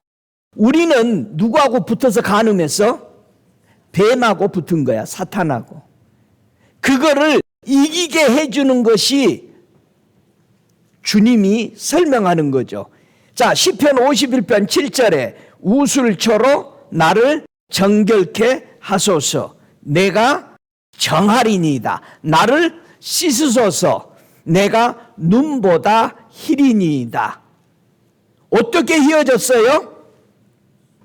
우리는 누구하고 붙어서 간음했어? 뱀하고 붙은 거야, 사탄하고. 그거를 이기게 해주는 것이 주님이 설명하는 거죠. 자, 시편 51편 7절에 우술초로 나를 정결케 하소서. 내가 정하리니이다. 나를 씻으소서. 내가 눈보다 희리니이다. 어떻게 희어졌어요?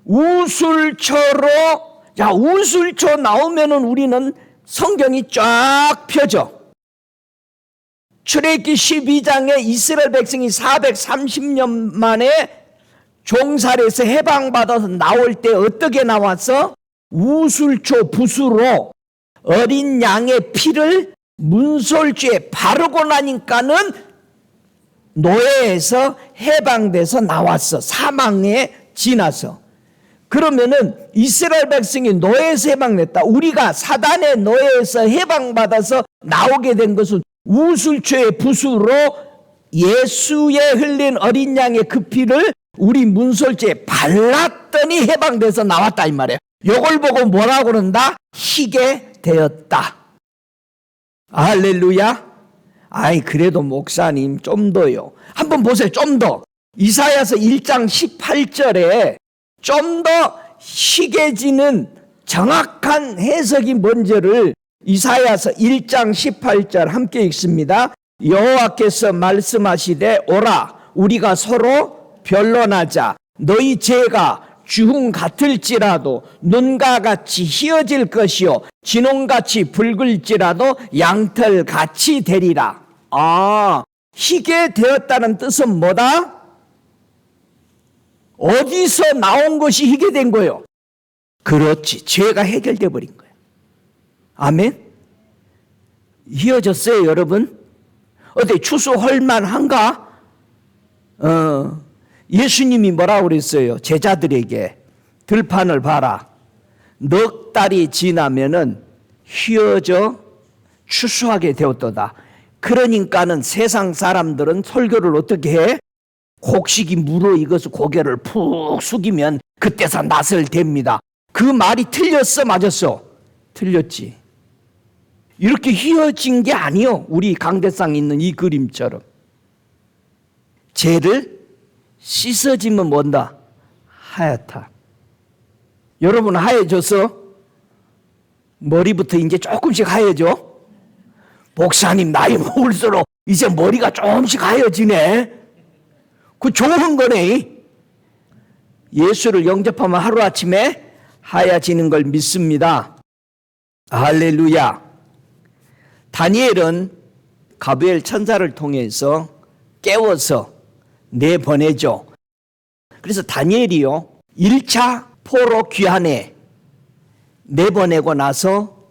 우술초로. 자, 우술초 나오면은 우리는 성경이 쫙 펴져. 출애굽기 12장에 이스라엘 백성이 430년 만에 종살이에서 해방받아서 나올 때 어떻게 나왔어? 우술초 붓으로 어린 양의 피를 문설주에 바르고 나니까는 노예에서 해방돼서 나왔어. 사망에 지나서. 그러면은 이스라엘 백성이 노예에서 해방됐다. 우리가 사단의 노예에서 해방받아서 나오게 된 것은 우술초의 붓으로 예수의 흘린 어린 양의 그 피를 우리 문설주에 발랐더니 해방돼서 나왔다 이 말이에요. 이걸 보고 뭐라고 그런다? 희게 되었다. 할렐루야. 아이, 그래도 목사님 좀 더요. 한번 보세요. 좀 더. 이사야서 1장 18절에 좀 더 희게지는 정확한 해석이 뭔지를 이사야서 1장 18절 함께 읽습니다. 여호와께서 말씀하시되 오라 우리가 서로 변론하자. 너희 죄가 주홍 같을지라도 눈과 같이 희어질 것이요 진홍같이 붉을지라도 양털같이 되리라. 아, 희게 되었다는 뜻은 뭐다? 어디서 나온 것이 희게 된 거예요? 그렇지, 죄가 해결돼 버린 거예요. 아멘. 희어졌어요 여러분? 어때, 추수할 만한가? 예수님이 뭐라고 그랬어요? 제자들에게 들판을 봐라. 넉 달이 지나면은 휘어져 추수하게 되었도다. 그러니까는 세상 사람들은 설교를 어떻게 해? 곡식이 물어익어서 고개를 푹 숙이면 그때서 낫을 댑니다. 그 말이 틀렸어, 맞았어? 틀렸지. 이렇게 휘어진 게 아니요. 우리 강대상에 있는 이 그림처럼. 죄를 씻어지면 뭔다? 하얗다. 여러분 하얘져서 머리부터 이제 조금씩 하얘져? 목사님 나이 먹을수록 이제 머리가 조금씩 하얘지네. 그 좋은 거네. 예수를 영접하면 하루아침에 하얘지는 걸 믿습니다. 할렐루야. 다니엘은 가브리엘 천사를 통해서 깨워서 내보내죠. 그래서 다니엘이요 1차 포로 귀환에 내보내고 나서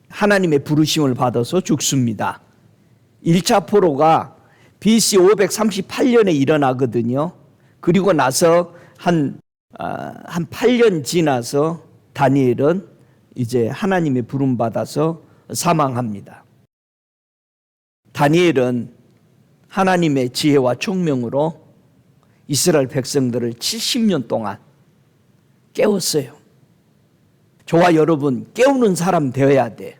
하나님의 부르심을 받아서 죽습니다. 1차 포로가 BC 538년에 일어나거든요. 그리고 나서 한 8년 지나서 다니엘은 이제 하나님의 부름 받아서 사망합니다. 다니엘은 하나님의 지혜와 총명으로 이스라엘 백성들을 70년 동안 깨웠어요. 저와 여러분 깨우는 사람 되어야 돼.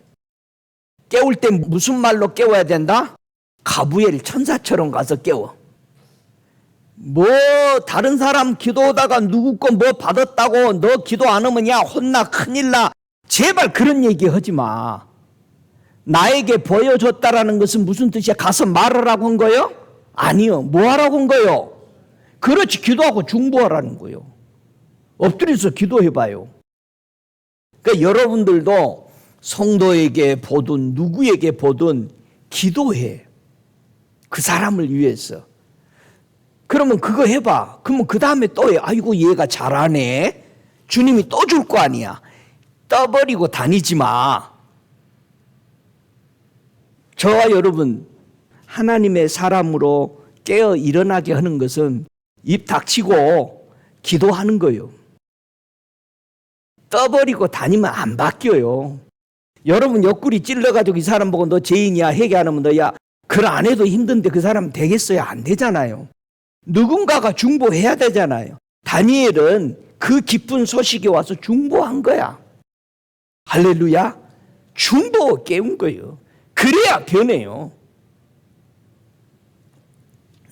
깨울 때 무슨 말로 깨워야 된다? 가브리엘 천사처럼 가서 깨워. 뭐 다른 사람 기도하다가 누구 거 뭐 받았다고 너 기도 안 하면 야 혼나 큰일 나. 제발 그런 얘기 하지 마. 나에게 보여줬다라는 것은 무슨 뜻이야? 가서 말하라고 한 거예요? 아니요. 뭐 하라고 한 거요? 그렇지, 기도하고 중보하라는 거예요. 엎드려서 기도해봐요. 그러니까 여러분들도 성도에게 보든 누구에게 보든 기도해. 그 사람을 위해서. 그러면 그거 해봐. 그러면 그 다음에 또 해. 아이고 얘가 잘하네. 주님이 또 줄 거 아니야. 떠버리고 다니지 마. 저와 여러분, 하나님의 사람으로 깨어 일어나게 하는 것은 입 닥치고 기도하는 거예요. 떠버리고 다니면 안 바뀌어요. 여러분 옆구리 찔러가지고 이 사람 보고 너 죄인이야 회개 안 하면 너야 글 안 해도 힘든데 그 사람 되겠어요? 안 되잖아요. 누군가가 중보해야 되잖아요. 다니엘은 그 기쁜 소식이 와서 중보한 거야. 할렐루야. 중보 깨운 거예요. 그래야 변해요.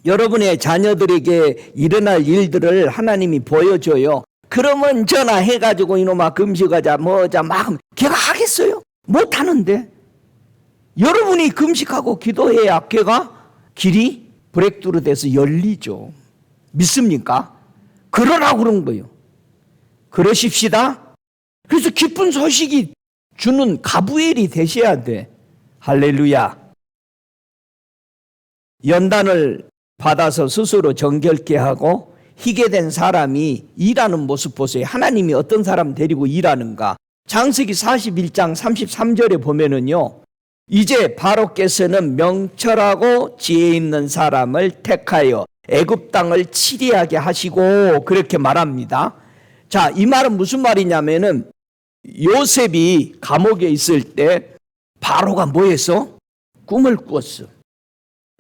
여러분의 자녀들에게 일어날 일들을 하나님이 보여줘요. 그러면 전화해가지고 이놈아 금식하자 뭐자 막 걔가 하겠어요? 못하는데. 여러분이 금식하고 기도해야 걔가 길이 브레이크트루 돼서 열리죠. 믿습니까? 그러라고 그런 거예요. 그러십시다. 그래서 기쁜 소식이 주는 가브엘이 되셔야 돼. 할렐루야. 연단을 받아서 스스로 정결케 하고 희게 된 사람이 일하는 모습 보세요. 하나님이 어떤 사람 데리고 일하는가. 창세기 41장 33절에 보면은요. 이제 바로께서는 명철하고 지혜 있는 사람을 택하여 애굽 땅을 치리하게 하시고 그렇게 말합니다. 자, 이 말은 무슨 말이냐면은 요셉이 감옥에 있을 때 바로가 뭐 했어? 꿈을 꾸었어.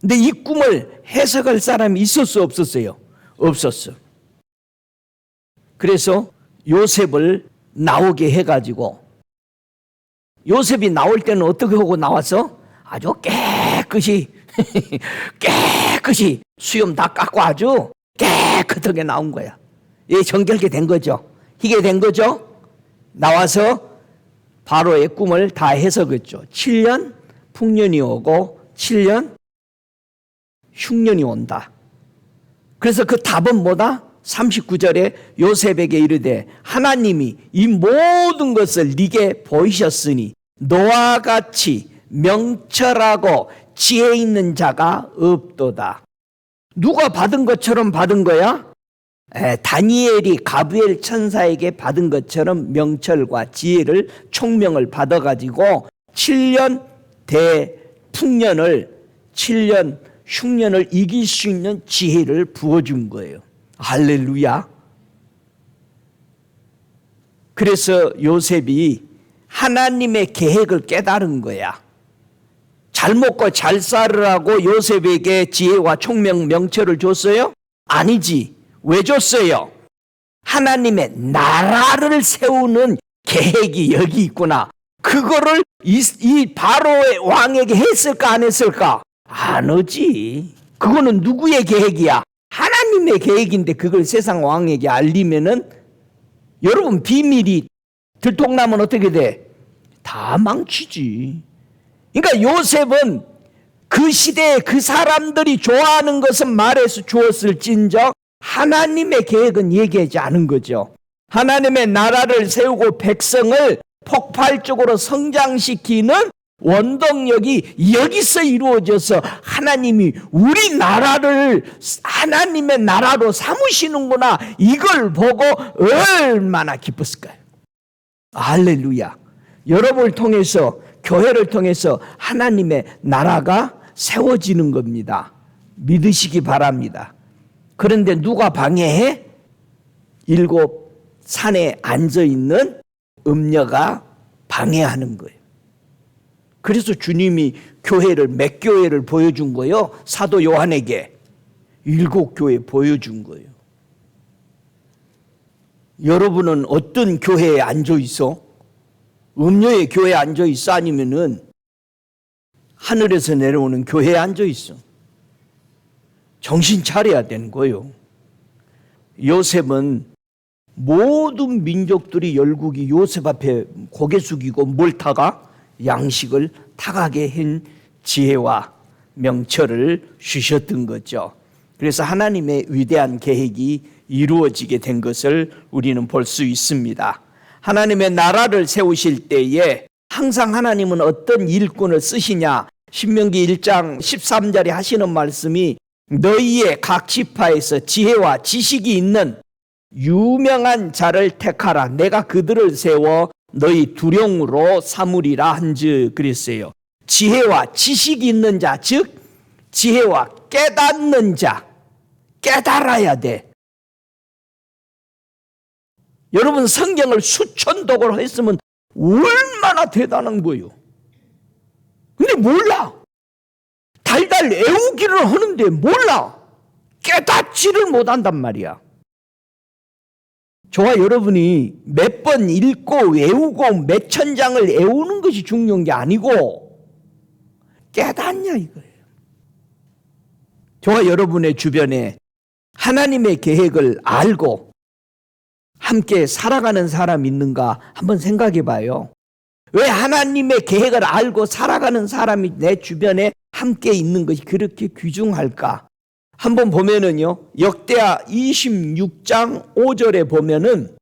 근데 이 꿈을 해석할 사람이 있었어 없었어요? 없었어. 그래서 요셉을 나오게 해가지고 요셉이 나올 때는 어떻게 하고 나왔어? 아주 깨끗이 깨끗이 수염 다 깎고 아주 깨끗하게 나온 거야. 예, 정결게 된 거죠. 희게 된 거죠. 나와서 바로의 꿈을 다 해석했죠. 7년 풍년이 오고 7년 흉년이 온다. 그래서 그 답은 뭐다? 39절에 요셉에게 이르되 하나님이 이 모든 것을 네게 보이셨으니 너와 같이 명철하고 지혜 있는 자가 없도다. 누가 받은 것처럼 받은 거야? 다니엘이 가브엘 천사에게 받은 것처럼 명철과 지혜를 총명을 받아가지고 7년 대풍년을 7년 흉년을 이길 수 있는 지혜를 부어준 거예요. 할렐루야. 그래서 요셉이 하나님의 계획을 깨달은 거야. 잘 먹고 잘 살으라고 요셉에게 지혜와 총명 명철을 줬어요? 아니지. 왜 줬어요? 하나님의 나라를 세우는 계획이 여기 있구나. 그거를 이 바로의 왕에게 했을까 안 했을까? 안 하지. 그거는 누구의 계획이야? 하나님의 계획인데 그걸 세상 왕에게 알리면은 여러분 비밀이 들통나면 어떻게 돼? 다 망치지. 그러니까 요셉은 그 시대에 그 사람들이 좋아하는 것은 말해서 주었을진정 하나님의 계획은 얘기하지 않은 거죠. 하나님의 나라를 세우고 백성을 폭발적으로 성장시키는 원동력이 여기서 이루어져서 하나님이 우리 나라를 하나님의 나라로 삼으시는구나 이걸 보고 얼마나 기뻤을까요? 할렐루야. 여러분을 통해서 교회를 통해서 하나님의 나라가 세워지는 겁니다. 믿으시기 바랍니다. 그런데 누가 방해해? 7 산에 앉아있는 음녀가 방해하는 거예요. 그래서 주님이 몇 교회를 보여준 거예요? 사도 요한에게 7 교회 보여준 거예요. 여러분은 어떤 교회에 앉아있어? 음녀의 교회에 앉아있어? 아니면은 하늘에서 내려오는 교회에 앉아있어? 정신 차려야 되는 거예요. 요셉은 모든 민족들이 열국이 요셉 앞에 고개 숙이고 뭘 타가? 양식을 타가게 한 지혜와 명철을 주셨던 거죠. 그래서 하나님의 위대한 계획이 이루어지게 된 것을 우리는 볼 수 있습니다. 하나님의 나라를 세우실 때에 항상 하나님은 어떤 일꾼을 쓰시냐? 신명기 1장 13절에 하시는 말씀이 너희의 각 지파에서 지혜와 지식이 있는 유명한 자를 택하라. 내가 그들을 세워 너희 두령으로 삼으리라 한즉 그랬어요. 지혜와 지식이 있는 자, 즉 지혜와 깨닫는 자, 깨달아야 돼. 여러분 성경을 수천 독을 했으면 얼마나 대단한 거예요. 근데 몰라. 달달 외우기를 하는데 몰라. 깨닫지를 못한단 말이야. 저와 여러분이 몇 번 읽고 외우고 몇 천장을 외우는 것이 중요한 게 아니고 깨닫냐 이거예요. 저와 여러분의 주변에 하나님의 계획을 알고 함께 살아가는 사람 있는가 한번 생각해 봐요. 왜 하나님의 계획을 알고 살아가는 사람이 내 주변에 함께 있는 것이 그렇게 귀중할까? 한번 보면은요, 역대하 26장 5절에 보면은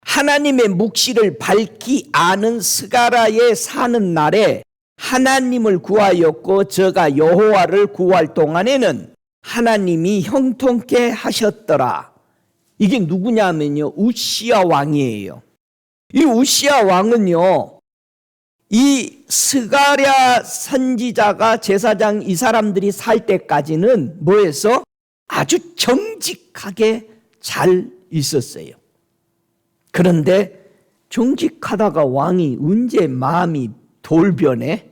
하나님의 묵시를 밝히 아는 스가랴의 사는 날에 하나님을 구하였고 저가 여호와를 구할 동안에는 하나님이 형통케 하셨더라. 이게 누구냐면요, 우시야 왕이에요. 이 우시야 왕은요, 이 스가랴 선지자가 제사장 이 사람들이 살 때까지는 뭐해서 아주 정직하게 잘 있었어요. 그런데 정직하다가 왕이 언제 마음이 돌변해?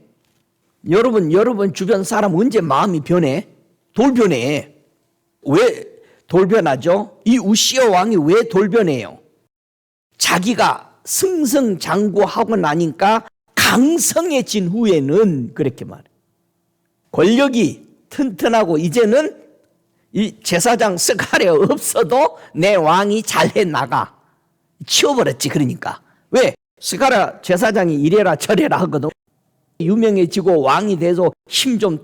여러분 주변 사람 언제 마음이 변해? 돌변해. 왜 돌변하죠? 이 우시야 왕이 왜 돌변해요? 자기가 승승장구하고 나니까 강성해진 후에는 그렇게 말해. 권력이 튼튼하고 이제는 이 제사장 스가랴 없어도 내 왕이 잘해 나가. 치워버렸지. 그러니까. 왜? 스가랴 제사장이 이래라 저래라 하거든. 유명해지고 왕이 돼서 힘 좀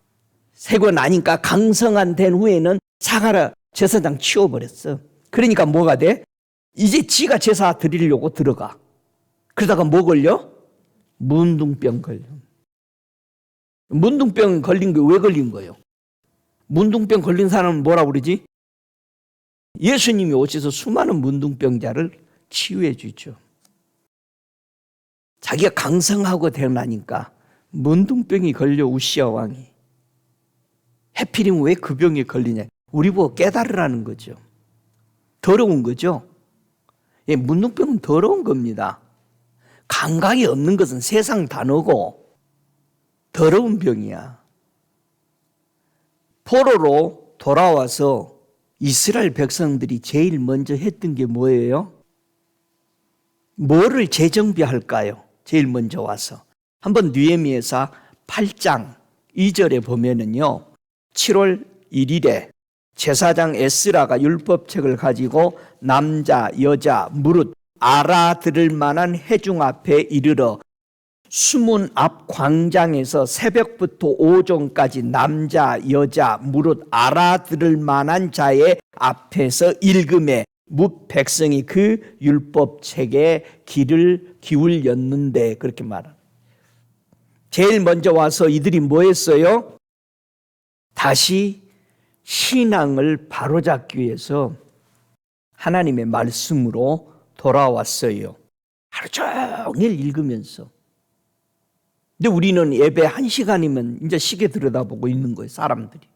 세고 나니까 강성한 된 후에는 스가랴 제사장 치워버렸어. 그러니까 뭐가 돼? 이제 지가 제사 드리려고 들어가. 그러다가 뭐 걸려? 문둥병 걸려. 문둥병 걸린 게 왜 걸린 거예요? 문둥병 걸린 사람은 뭐라고 그러지? 예수님이 오셔서 수많은 문둥병자를 치유해 주죠. 자기가 강성하고 태어나니까 문둥병이 걸려 우시야 왕이. 해필이면 왜 그 병에 걸리냐? 우리 보고 깨달으라는 거죠. 더러운 거죠. 예, 문둥병은 더러운 겁니다. 감각이 없는 것은 세상 단어고 더러운 병이야. 포로로 돌아와서 이스라엘 백성들이 제일 먼저 했던 게 뭐예요? 뭐를 재정비할까요? 제일 먼저 와서. 한번 느헤미야서 8장 2절에 보면은요, 7월 1일에 제사장 에스라가 율법책을 가지고 남자, 여자, 무릇 알아들을 만한 회중 앞에 이르러 수문 앞 광장에서 새벽부터 오전까지 남자, 여자, 무릇 알아들을 만한 자의 앞에서 읽음에 뭇 백성이 그 율법책에 귀를 기울였는데 그렇게 말합니다. 제일 먼저 와서 이들이 뭐 했어요? 다시 신앙을 바로잡기 위해서 하나님의 말씀으로 돌아왔어요. 하루 종일 읽으면서. 근데 우리는 예배 1시간이면 이제 시계 들여다보고 있는 거예요, 사람들이.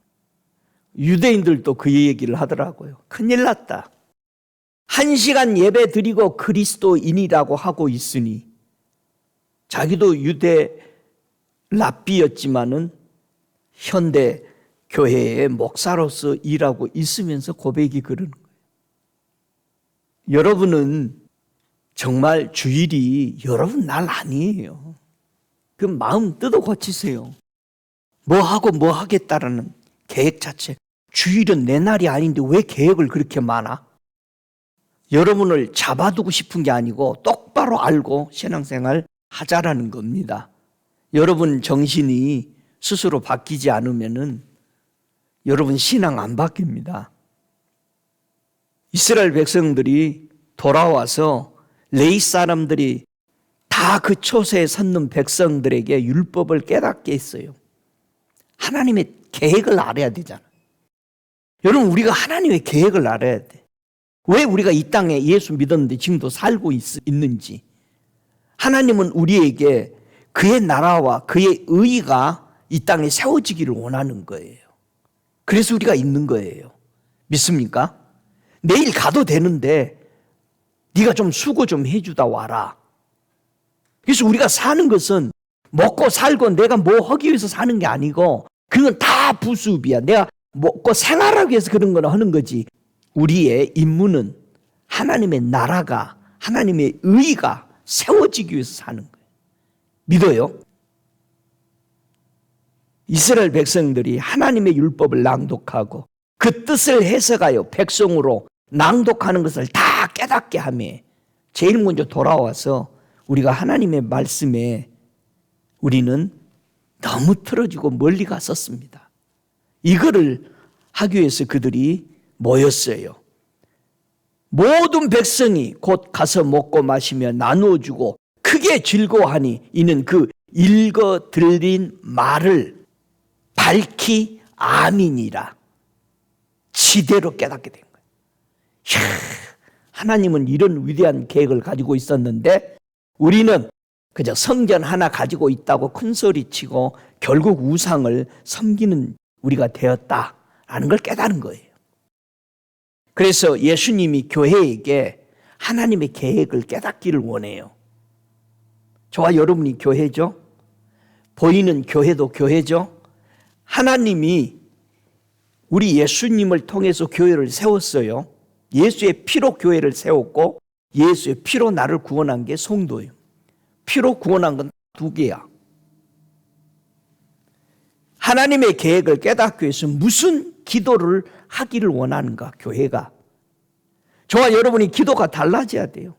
유대인들도 그 얘기를 하더라고요. 큰일 났다. 1시간 예배 드리고 그리스도인이라고 하고 있으니, 자기도 유대 랍비였지만은 현대 교회의 목사로서 일하고 있으면서 고백이 그러는 거예요. 여러분은 정말 주일이 여러분 날 아니에요. 그 마음 뜯어 고치세요. 뭐 하고 뭐 하겠다라는 계획 자체. 주일은 내 날이 아닌데 왜 계획을 그렇게 많아? 여러분을 잡아두고 싶은 게 아니고 똑바로 알고 신앙생활 하자라는 겁니다. 여러분 정신이 스스로 바뀌지 않으면은 여러분 신앙 안 바뀝니다. 이스라엘 백성들이 돌아와서 레위 사람들이 다 그 초세에 섰는 백성들에게 율법을 깨닫게 했어요. 하나님의 계획을 알아야 되잖아. 여러분, 우리가 하나님의 계획을 알아야 돼. 왜 우리가 이 땅에 예수 믿었는데 지금도 살고 있는지. 하나님은 우리에게 그의 나라와 그의 의가 이 땅에 세워지기를 원하는 거예요. 그래서 우리가 있는 거예요. 믿습니까? 내일 가도 되는데 네가 좀 수고 좀 해주다 와라. 그래서 우리가 사는 것은 먹고 살고 내가 뭐 하기 위해서 사는 게 아니고 그건 다 부수입이야. 내가 먹고 생활하기 위해서 그런 거는 하는 거지. 우리의 임무는 하나님의 나라가, 하나님의 의가 세워지기 위해서 사는 거예요. 믿어요? 이스라엘 백성들이 하나님의 율법을 낭독하고 그 뜻을 해석하여 백성으로 낭독하는 것을 다 깨닫게 하며 제일 먼저 돌아와서 우리가 하나님의 말씀에 우리는 너무 틀어지고 멀리 갔었습니다. 이거를 하기 위해서 그들이 모였어요. 모든 백성이 곧 가서 먹고 마시며 나누어주고 크게 즐거워하니 이는 그 읽어 들린 말을 밝히 아민이라 지대로 깨닫게 된 거예요. 이야, 하나님은 이런 위대한 계획을 가지고 있었는데 우리는 그저 성전 하나 가지고 있다고 큰 소리치고 결국 우상을 섬기는 우리가 되었다라는 걸 깨달은 거예요. 그래서 예수님이 교회에게 하나님의 계획을 깨닫기를 원해요. 저와 여러분이 교회죠? 보이는 교회도 교회죠? 하나님이 우리 예수님을 통해서 교회를 세웠어요. 예수의 피로 교회를 세웠고 예수의 피로 나를 구원한 게 성도예요. 피로 구원한 건 두 개야. 하나님의 계획을 깨닫기 위해서 무슨 기도를 하기를 원하는가, 교회가. 저와 여러분이 기도가 달라져야 돼요.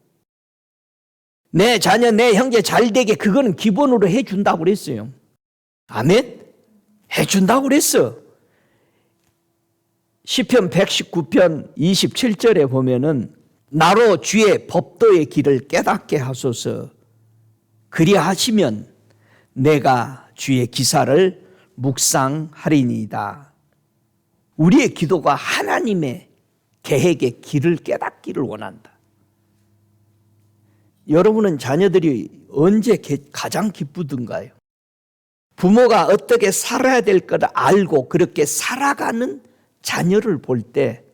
내 자녀, 내 형제 잘 되게 그거는 기본으로 해준다고 그랬어요. 아멘? 해준다고 그랬어. 시편 119편 27절에 보면은 나로 주의 법도의 길을 깨닫게 하소서. 그리하시면 내가 주의 기사를 묵상하리니이다. 우리의 기도가 하나님의 계획의 길을 깨닫기를 원한다. 여러분은 자녀들이 언제 가장 기쁘던가요? 부모가 어떻게 살아야 될 걸 알고 그렇게 살아가는 자녀를 볼 때,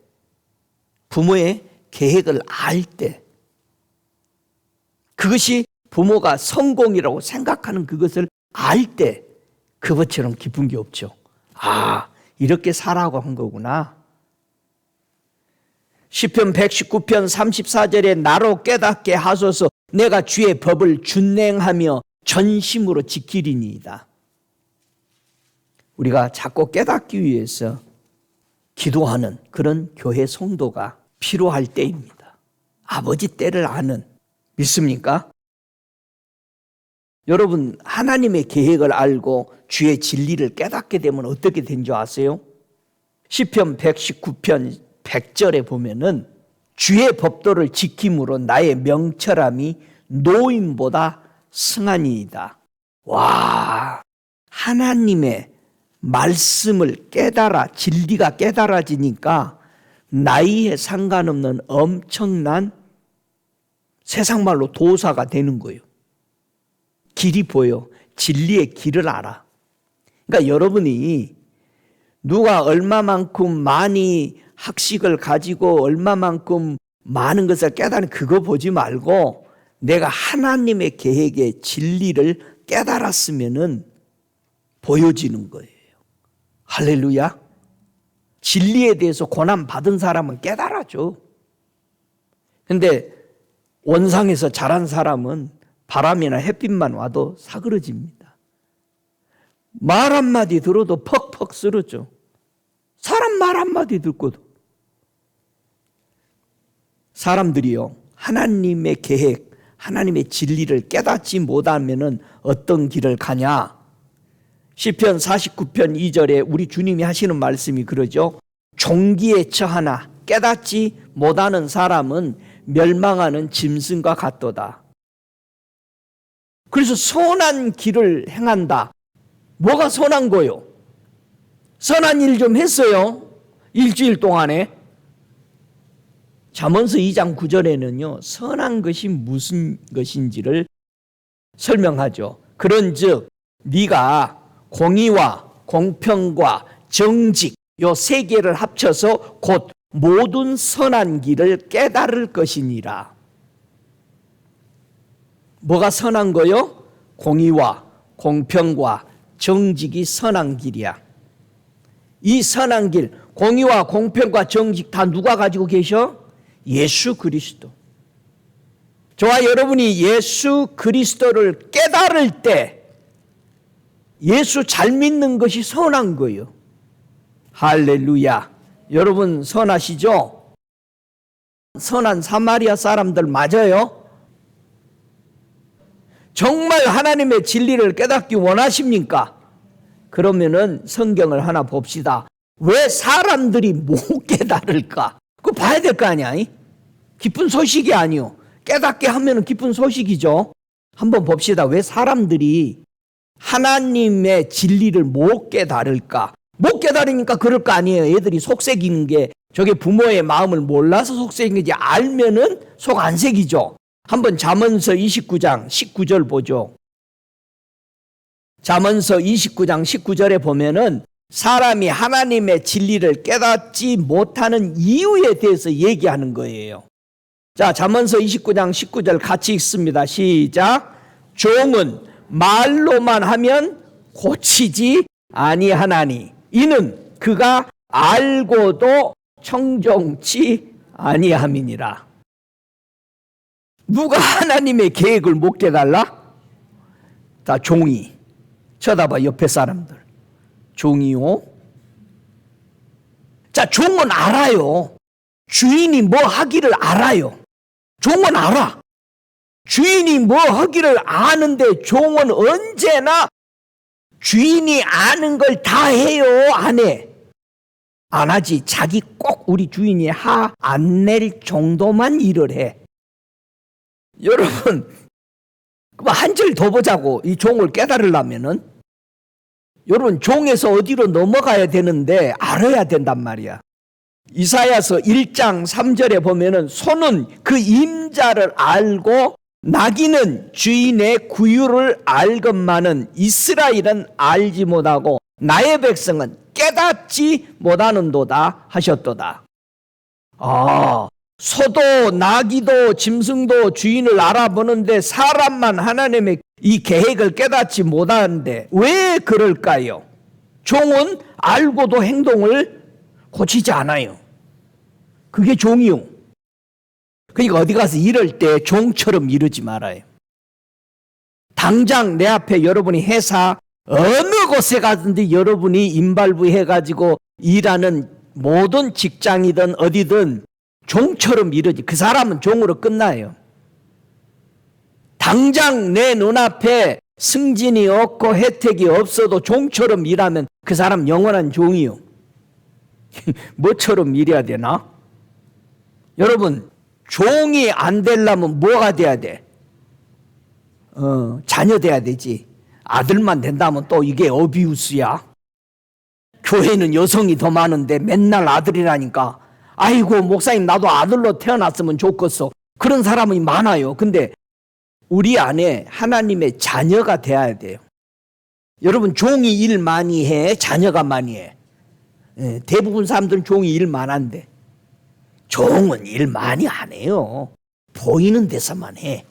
부모의 계획을 알 때, 그것이 부모가 성공이라고 생각하는 그것을 알 때 그것처럼 기쁜 게 없죠. 아, 이렇게 살아고 한 거구나. 시편 119편 34절에 나로 깨닫게 하소서. 내가 주의 법을 준행하며 전심으로 지키리니이다. 우리가 자꾸 깨닫기 위해서 기도하는 그런 교회 성도가 필요할 때입니다. 아버지 때를 아는. 믿습니까? 여러분, 하나님의 계획을 알고 주의 진리를 깨닫게 되면 어떻게 된 줄 아세요? 시편 119편 100절에 보면은 주의 법도를 지킴으로 나의 명철함이 노임보다 승하니이다. 와, 하나님의 말씀을 깨달아, 진리가 깨달아지니까 나이에 상관없는 엄청난 세상 말로 도사가 되는 거예요. 길이 보여. 진리의 길을 알아. 그러니까 여러분이 누가 얼마만큼 많이 학식을 가지고 얼마만큼 많은 것을 깨달은 그거 보지 말고 내가 하나님의 계획의 진리를 깨달았으면은 보여지는 거예요. 할렐루야. 진리에 대해서 고난 받은 사람은 깨달아줘. 근데 원상에서 자란 사람은 바람이나 햇빛만 와도 사그러집니다. 말 한마디 들어도 퍽퍽 쓰러져. 사람 말 한마디 듣고도. 사람들이요, 하나님의 계획, 하나님의 진리를 깨닫지 못하면은 어떤 길을 가냐? 시편 49편 2절에 우리 주님이 하시는 말씀이 그러죠. 종기에 처하나 깨닫지 못하는 사람은 멸망하는 짐승과 같도다. 그래서 선한 길을 행한다. 뭐가 선한 거요? 선한 일 좀 했어요. 일주일 동안에. 잠언서 2장 9절에는요. 선한 것이 무슨 것인지를 설명하죠. 그런즉 네가 공의와 공평과 정직 요 세 개를 합쳐서 곧 모든 선한 길을 깨달을 것이니라. 뭐가 선한 거요? 공의와 공평과 정직이 선한 길이야. 이 선한 길, 공의와 공평과 정직 다 누가 가지고 계셔? 예수 그리스도. 저와 여러분이 예수 그리스도를 깨달을 때 예수 잘 믿는 것이 선한 거예요. 할렐루야. 여러분 선하시죠? 선한 사마리아 사람들 맞아요? 정말 하나님의 진리를 깨닫기 원하십니까? 그러면은 성경을 하나 봅시다. 왜 사람들이 못 깨달을까? 그거 봐야 될 거 아니야? 기쁜 소식이 아니요. 깨닫게 하면 기쁜 소식이죠. 한번 봅시다. 왜 사람들이 하나님의 진리를 못 깨달을까? 못 깨달으니까 그럴 거 아니에요. 애들이 속색이는 게 저게 부모의 마음을 몰라서 속색인 거지 알면은 속 안 색이죠. 한번 잠언서 29장 19절 보죠. 잠언서 29장 19절에 보면은 사람이 하나님의 진리를 깨닫지 못하는 이유에 대해서 얘기하는 거예요. 자, 잠언서 29장 19절 같이 읽습니다. 시작. 종은 말로만 하면 고치지 아니하나니 이는 그가 알고도 청종치 아니함이니라. 누가 하나님의 계획을 못 깨달라? 다 종이. 쳐다봐 옆에 사람들. 종이요. 자, 종은 알아요. 주인이 뭐 하기를 알아요. 종은 알아. 주인이 뭐 하기를 아는데 종은 언제나 주인이 아는 걸 다 해요? 안 해? 안 하지. 자기 꼭 우리 주인이 화 안 낼 정도만 일을 해. 여러분, 한 절 더 보자고. 이 종을 깨달으려면은 여러분 종에서 어디로 넘어가야 되는데 알아야 된단 말이야. 이사야서 1장 3절에 보면은 소는 그 임자를 알고 나귀는 주인의 구유를 알건만은 이스라엘은 알지 못하고 나의 백성은 깨닫지 못하는도다 하셨도다. 소도 나귀도 짐승도 주인을 알아보는데 사람만 하나님의 이 계획을 깨닫지 못하는데 왜 그럴까요? 종은 알고도 행동을 고치지 않아요. 그게 종이요. 그러니까 어디 가서 일할 때 종처럼 이러지 말아요. 당장 내 앞에 여러분이 회사 어느 곳에 가든지 여러분이 임발부 해가지고 일하는 모든 직장이든 어디든 종처럼 이러지. 그 사람은 종으로 끝나요. 당장 내 눈앞에 승진이 없고 혜택이 없어도 종처럼 일하면 그 사람 영원한 종이요. 뭐처럼 일해야 되나? 여러분, 종이 안 되려면 뭐가 돼야 돼? 자녀 돼야 되지. 아들만 된다면 또 이게 어비우스야. 교회는 여성이 더 많은데 맨날 아들이라니까. 아이고 목사님 나도 아들로 태어났으면 좋겠어. 그런 사람이 많아요. 근데 우리 안에 하나님의 자녀가 돼야 돼요. 여러분 종이 일 많이 해? 자녀가 많이 해? 대부분 사람들은 종이 일 많은데 종은 일 많이 안 해요. 보이는 데서만 해.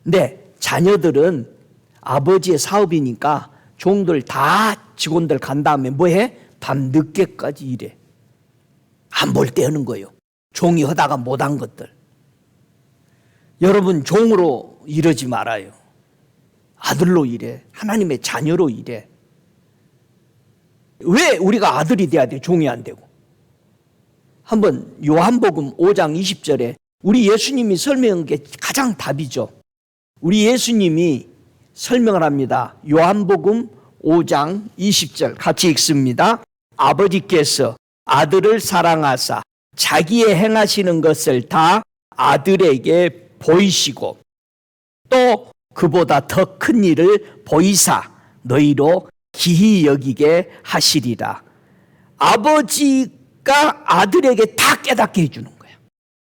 근데 자녀들은 아버지의 사업이니까 종들 다 직원들 간 다음에 뭐 해? 밤 늦게까지 일해. 안 볼 때 하는 거예요. 종이 하다가 못한 것들. 여러분 종으로 이러지 말아요. 아들로 일해. 하나님의 자녀로 일해. 왜 우리가 아들이 돼야 돼? 종이 안 되고. 한번 요한복음 5장 20절에 우리 예수님이 설명한 게 가장 답이죠. 우리 예수님이 설명을 합니다. 요한복음 5장 20절 같이 읽습니다. 아버지께서 아들을 사랑하사 자기의 행하시는 것을 다 아들에게 보이시고 또 그보다 더 큰 일을 보이사 너희로 기히 여기게 하시리라. 아버지가 아들에게 다 깨닫게 해주는 거예요.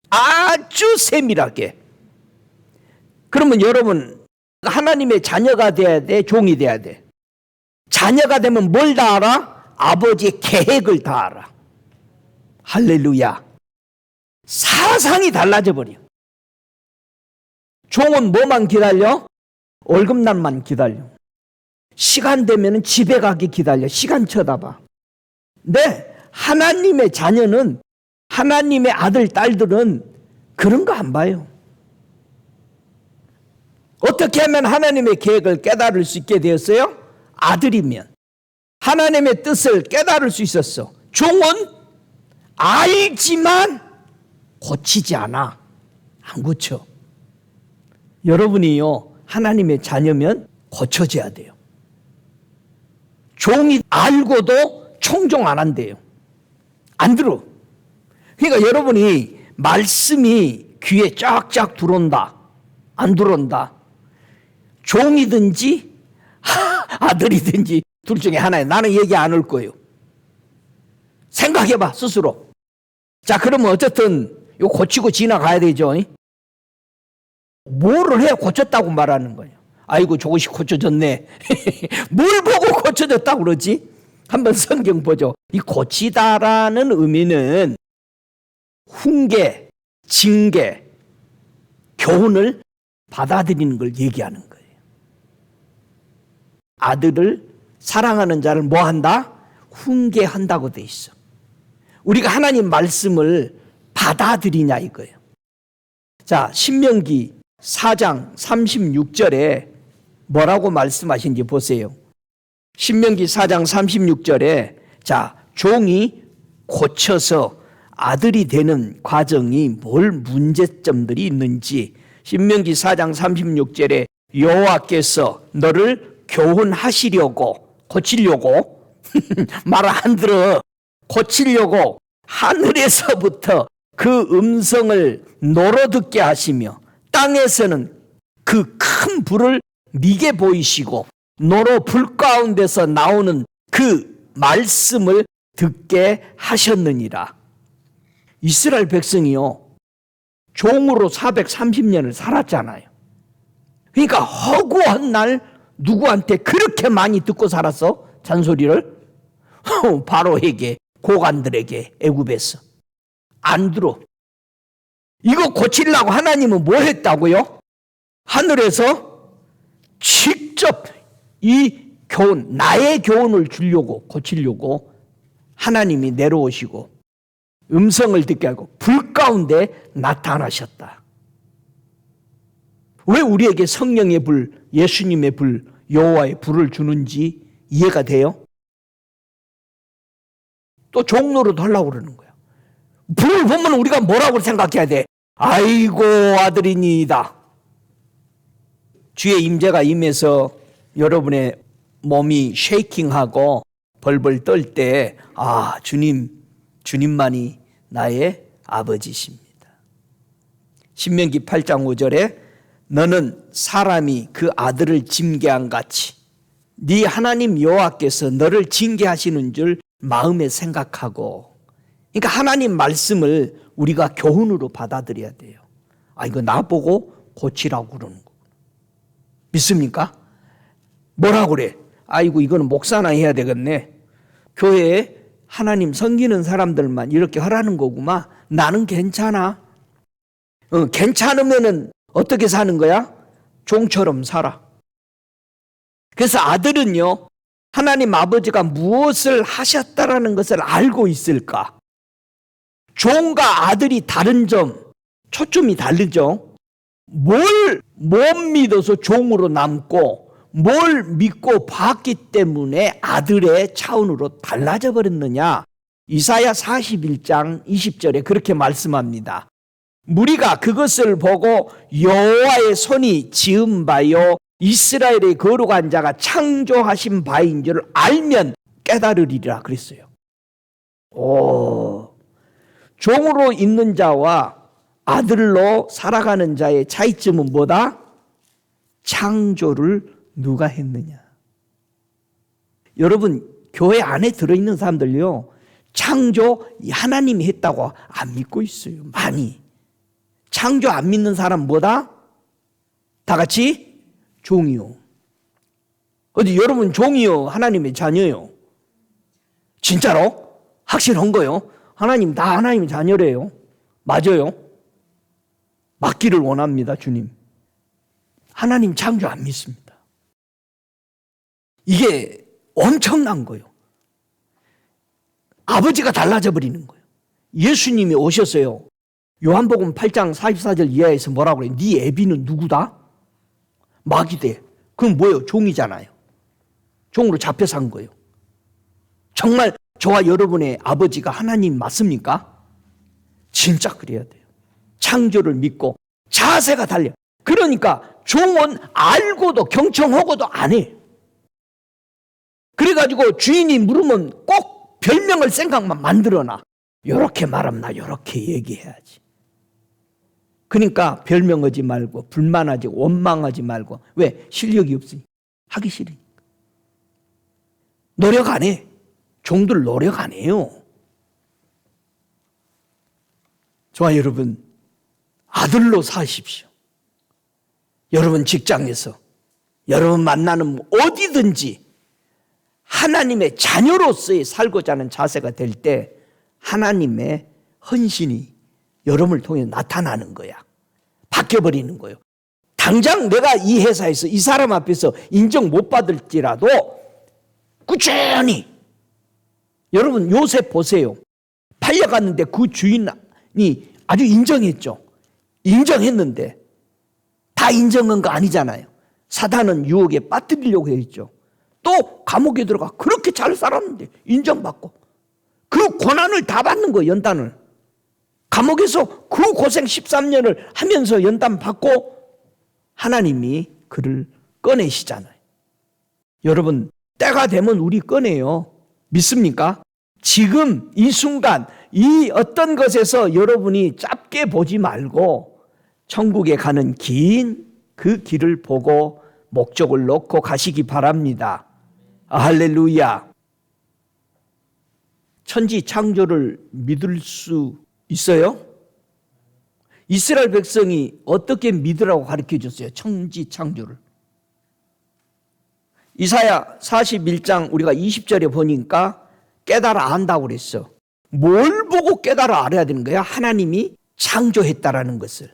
아주 세밀하게. 그러면 여러분, 하나님의 자녀가 돼야 돼, 종이 돼야 돼? 자녀가 되면 뭘 다 알아? 아버지의 계획을 다 알아. 할렐루야. 사상이 달라져 버려. 종은 뭐만 기다려? 월급날만 기다려. 시간 되면 집에 가기 기다려. 시간 쳐다봐. 근데 하나님의 자녀는, 하나님의 아들, 딸들은 그런 거 안 봐요. 어떻게 하면 하나님의 계획을 깨달을 수 있게 되었어요? 아들이면. 하나님의 뜻을 깨달을 수 있었어. 종은 알지만 고치지 않아. 안 고쳐. 여러분이요, 하나님의 자녀면 고쳐져야 돼요. 종이 알고도 청종 안 한대요. 안 들어. 그러니까 여러분이 말씀이 귀에 쫙쫙 들어온다, 안 들어온다. 종이든지 아들이든지 둘 중에 하나에 나는 얘기 안 할 거예요. 생각해봐 스스로. 자, 그러면 어쨌든 이거 고치고 지나가야 되죠. 뭐를 해야 고쳤다고 말하는 거예요? 아이고 조금씩 고쳐졌네. 뭘 보고 고쳐졌다고 그러지? 한번 성경 보죠. 이 고치다라는 의미는 훈계, 징계, 교훈을 받아들이는 걸 얘기하는 거예요. 아들을 사랑하는 자를 뭐 한다? 훈계한다고 돼 있어. 우리가 하나님 말씀을 받아들이냐 이거예요. 자, 신명기 4장 36절에 뭐라고 말씀하신지 보세요. 신명기 4장 36절에 자, 종이 고쳐서 아들이 되는 과정이 뭘 문제점들이 있는지 신명기 4장 36절에 여호와께서 너를 교훈하시려고 고치려고 말 안 들어. 고치려고 하늘에서부터 그 음성을 노로듣게 하시며 땅에서는 그 큰 불을 미게 보이시고 노로 불 가운데서 나오는 그 말씀을 듣게 하셨느니라. 이스라엘 백성이요, 종으로 430년을 살았잖아요. 그러니까 허구한 날 누구한테 그렇게 많이 듣고 살았어? 잔소리를? 바로에게, 고관들에게, 애굽에서. 안 들어. 이거 고치려고 하나님은 뭐 했다고요? 하늘에서 직접 이 교훈, 나의 교훈을 주려고, 고치려고 하나님이 내려오시고 음성을 듣게 하고 불 가운데 나타나셨다. 왜 우리에게 성령의 불, 예수님의 불, 여호와의 불을 주는지 이해가 돼요? 또 종로로 하려고 그러는 거야. 불을 보면 우리가 뭐라고 생각해야 돼? 아이고 아들이니이다. 주의 임재가 임해서 여러분의 몸이 쉐이킹하고 벌벌 떨 때 아, 주님만이 나의 아버지십니다. 신명기 8장 5절에 너는 사람이 그 아들을 징계한 같이 네 하나님 여호와께서 너를 징계하시는 줄 마음에 생각하고. 그러니까 하나님 말씀을 우리가 교훈으로 받아들여야 돼요. 아, 이거 나보고 고치라고 그러는 거 믿습니까? 뭐라고 그래? 아이고 이거는 목사나 해야 되겠네. 교회에 하나님 섬기는 사람들만 이렇게 하라는 거구만. 나는 괜찮아. 괜찮으면은 어떻게 사는 거야? 종처럼 살아. 그래서 아들은요, 하나님 아버지가 무엇을 하셨다라는 것을 알고 있을까? 종과 아들이 다른 점, 초점이 다르죠. 뭘 못 믿어서 종으로 남고 뭘 믿고 봤기 때문에 아들의 차원으로 달라져 버렸느냐? 이사야 41장 20절에 그렇게 말씀합니다. 무리가 그것을 보고 여호와의 손이 지은 바요 이스라엘의 거룩한 자가 창조하신 바인 줄 알면 깨달으리라 그랬어요. 종으로 있는 자와 아들로 살아가는 자의 차이점은 뭐다? 창조를 누가 했느냐. 여러분, 교회 안에 들어있는 사람들요, 창조 하나님이 했다고 안 믿고 있어요. 많이. 창조 안 믿는 사람 뭐다? 다 같이 종이요. 어디 여러분 종이요, 하나님의 자녀요? 진짜로? 확실한 거요? 하나님 다 하나님의 자녀래요. 맞아요? 맞기를 원합니다, 주님. 하나님 창조 안 믿습니다. 이게 엄청난 거예요. 아버지가 달라져 버리는 거예요. 예수님이 오셨어요. 요한복음 8장 44절 이하에서 뭐라고 그래요? 네 애비는 누구다? 마귀대. 그럼 뭐예요? 종이잖아요. 종으로 잡혀 산 거예요. 정말 저와 여러분의 아버지가 하나님 맞습니까? 진짜 그래야 돼요. 창조를 믿고 자세가 달려. 그러니까 종은 알고도 경청하고도 안 해. 그래가지고 주인이 물으면 꼭 별명을 생각만 만들어놔. 요렇게 말하면 나 요렇게 얘기해야지. 그러니까 별명하지 말고 불만하지 원망하지 말고. 왜? 실력이 없으니. 하기 싫으니까. 노력 안 해. 종들 노력 안 해요. 저와 여러분, 아들로 사십시오. 여러분 직장에서, 여러분 만나는 어디든지 하나님의 자녀로서의 살고자 하는 자세가 될 때 하나님의 헌신이 여러분을 통해 나타나는 거야. 바뀌어버리는 거예요. 당장 내가 이 회사에서 이 사람 앞에서 인정 못 받을지라도 꾸준히, 여러분 요셉 보세요. 팔려갔는데 그 주인이 아주 인정했죠. 인정했는데 다 인정한 거 아니잖아요. 사단은 유혹에 빠뜨리려고 했죠. 또 감옥에 들어가 그렇게 잘 살았는데 인정받고 그 고난을 다 받는 거예요. 연단을. 감옥에서 그 고생 13년을 하면서 연단 받고 하나님이 그를 꺼내시잖아요. 여러분 때가 되면 우리 꺼내요. 믿습니까? 지금 이 순간 이 어떤 것에서 여러분이 짧게 보지 말고 천국에 가는 긴 그 길을 보고 목적을 놓고 가시기 바랍니다. 할렐루야. 천지 창조를 믿을 수 있어요? 이스라엘 백성이 어떻게 믿으라고 가르쳐 줬어요? 천지 창조를. 이사야 41장 우리가 20절에 보니까 깨달아 안다고 그랬어. 뭘 보고 깨달아 알아야 되는 거야? 하나님이 창조했다라는 것을.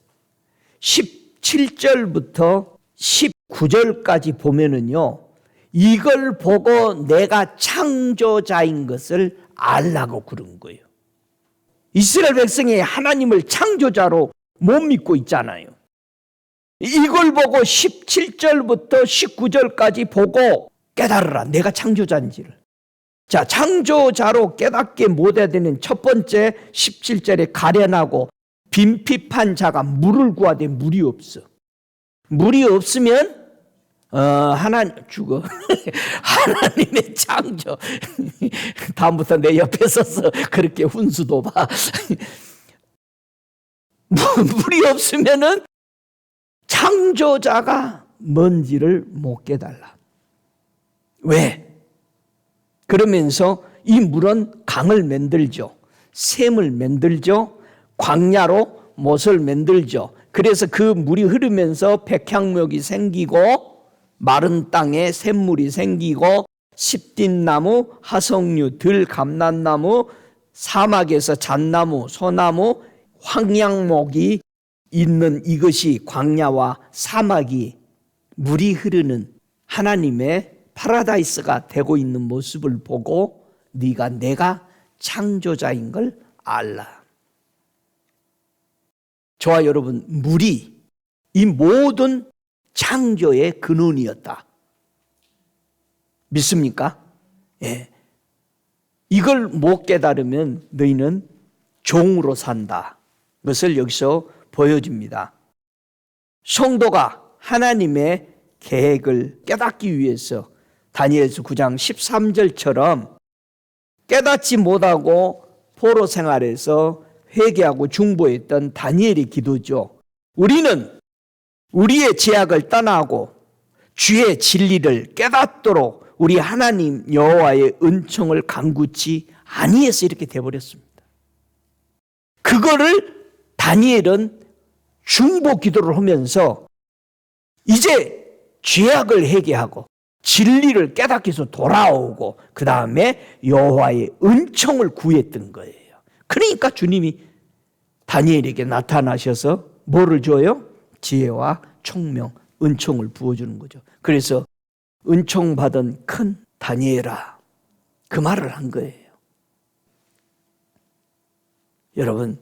17절부터 19절까지 보면은요, 이걸 보고 내가 창조자인 것을 알라고 그런 거예요. 이스라엘 백성이 하나님을 창조자로 못 믿고 있잖아요. 이걸 보고 17절부터 19절까지 보고 깨달으라. 내가 창조자인지를. 자, 창조자로 깨닫게 못해야 되는 첫 번째 17절에 가련하고 빈핍한 자가 물을 구하되 물이 없어. 물이 없으면 하나님 죽어. 하나님의 창조. 다음부터 내 옆에 서서 그렇게 훈수도 봐. 물이 없으면은 창조자가 뭔지를 못 깨달라. 왜? 그러면서 이 물은 강을 만들죠. 샘을 만들죠. 광야로 못을 만들죠. 그래서 그 물이 흐르면서 백향목이 생기고 마른 땅에 샘물이 생기고 십딘나무, 하석류, 들감난나무, 사막에서 잣나무, 소나무, 황양목이 있는 이것이 광야와 사막이 물이 흐르는 하나님의 파라다이스가 되고 있는 모습을 보고 네가 내가 창조자인 걸 알라. 저와 여러분, 물이 이 모든 창조의 근원이었다. 믿습니까? 예. 이걸 못 깨달으면 너희는 종으로 산다. 것을 여기서 보여줍니다. 성도가 하나님의 계획을 깨닫기 위해서 다니엘서 9장 13절처럼 깨닫지 못하고 포로 생활에서 회개하고 중보했던 다니엘의 기도죠. 우리는 우리의 죄악을 떠나고 주의 진리를 깨닫도록 우리 하나님 여호와의 은총을 간구치 아니해서 이렇게 돼버렸습니다. 그거를 다니엘은 중보 기도를 하면서 이제 죄악을 회개하고 진리를 깨닫기 위해서 돌아오고 그 다음에 여호와의 은총을 구했던 거예요. 그러니까 주님이 다니엘에게 나타나셔서 뭐를 줘요? 지혜와 총명, 은총을 부어주는 거죠. 그래서 은총 받은 큰 다니엘아, 그 말을 한 거예요. 여러분,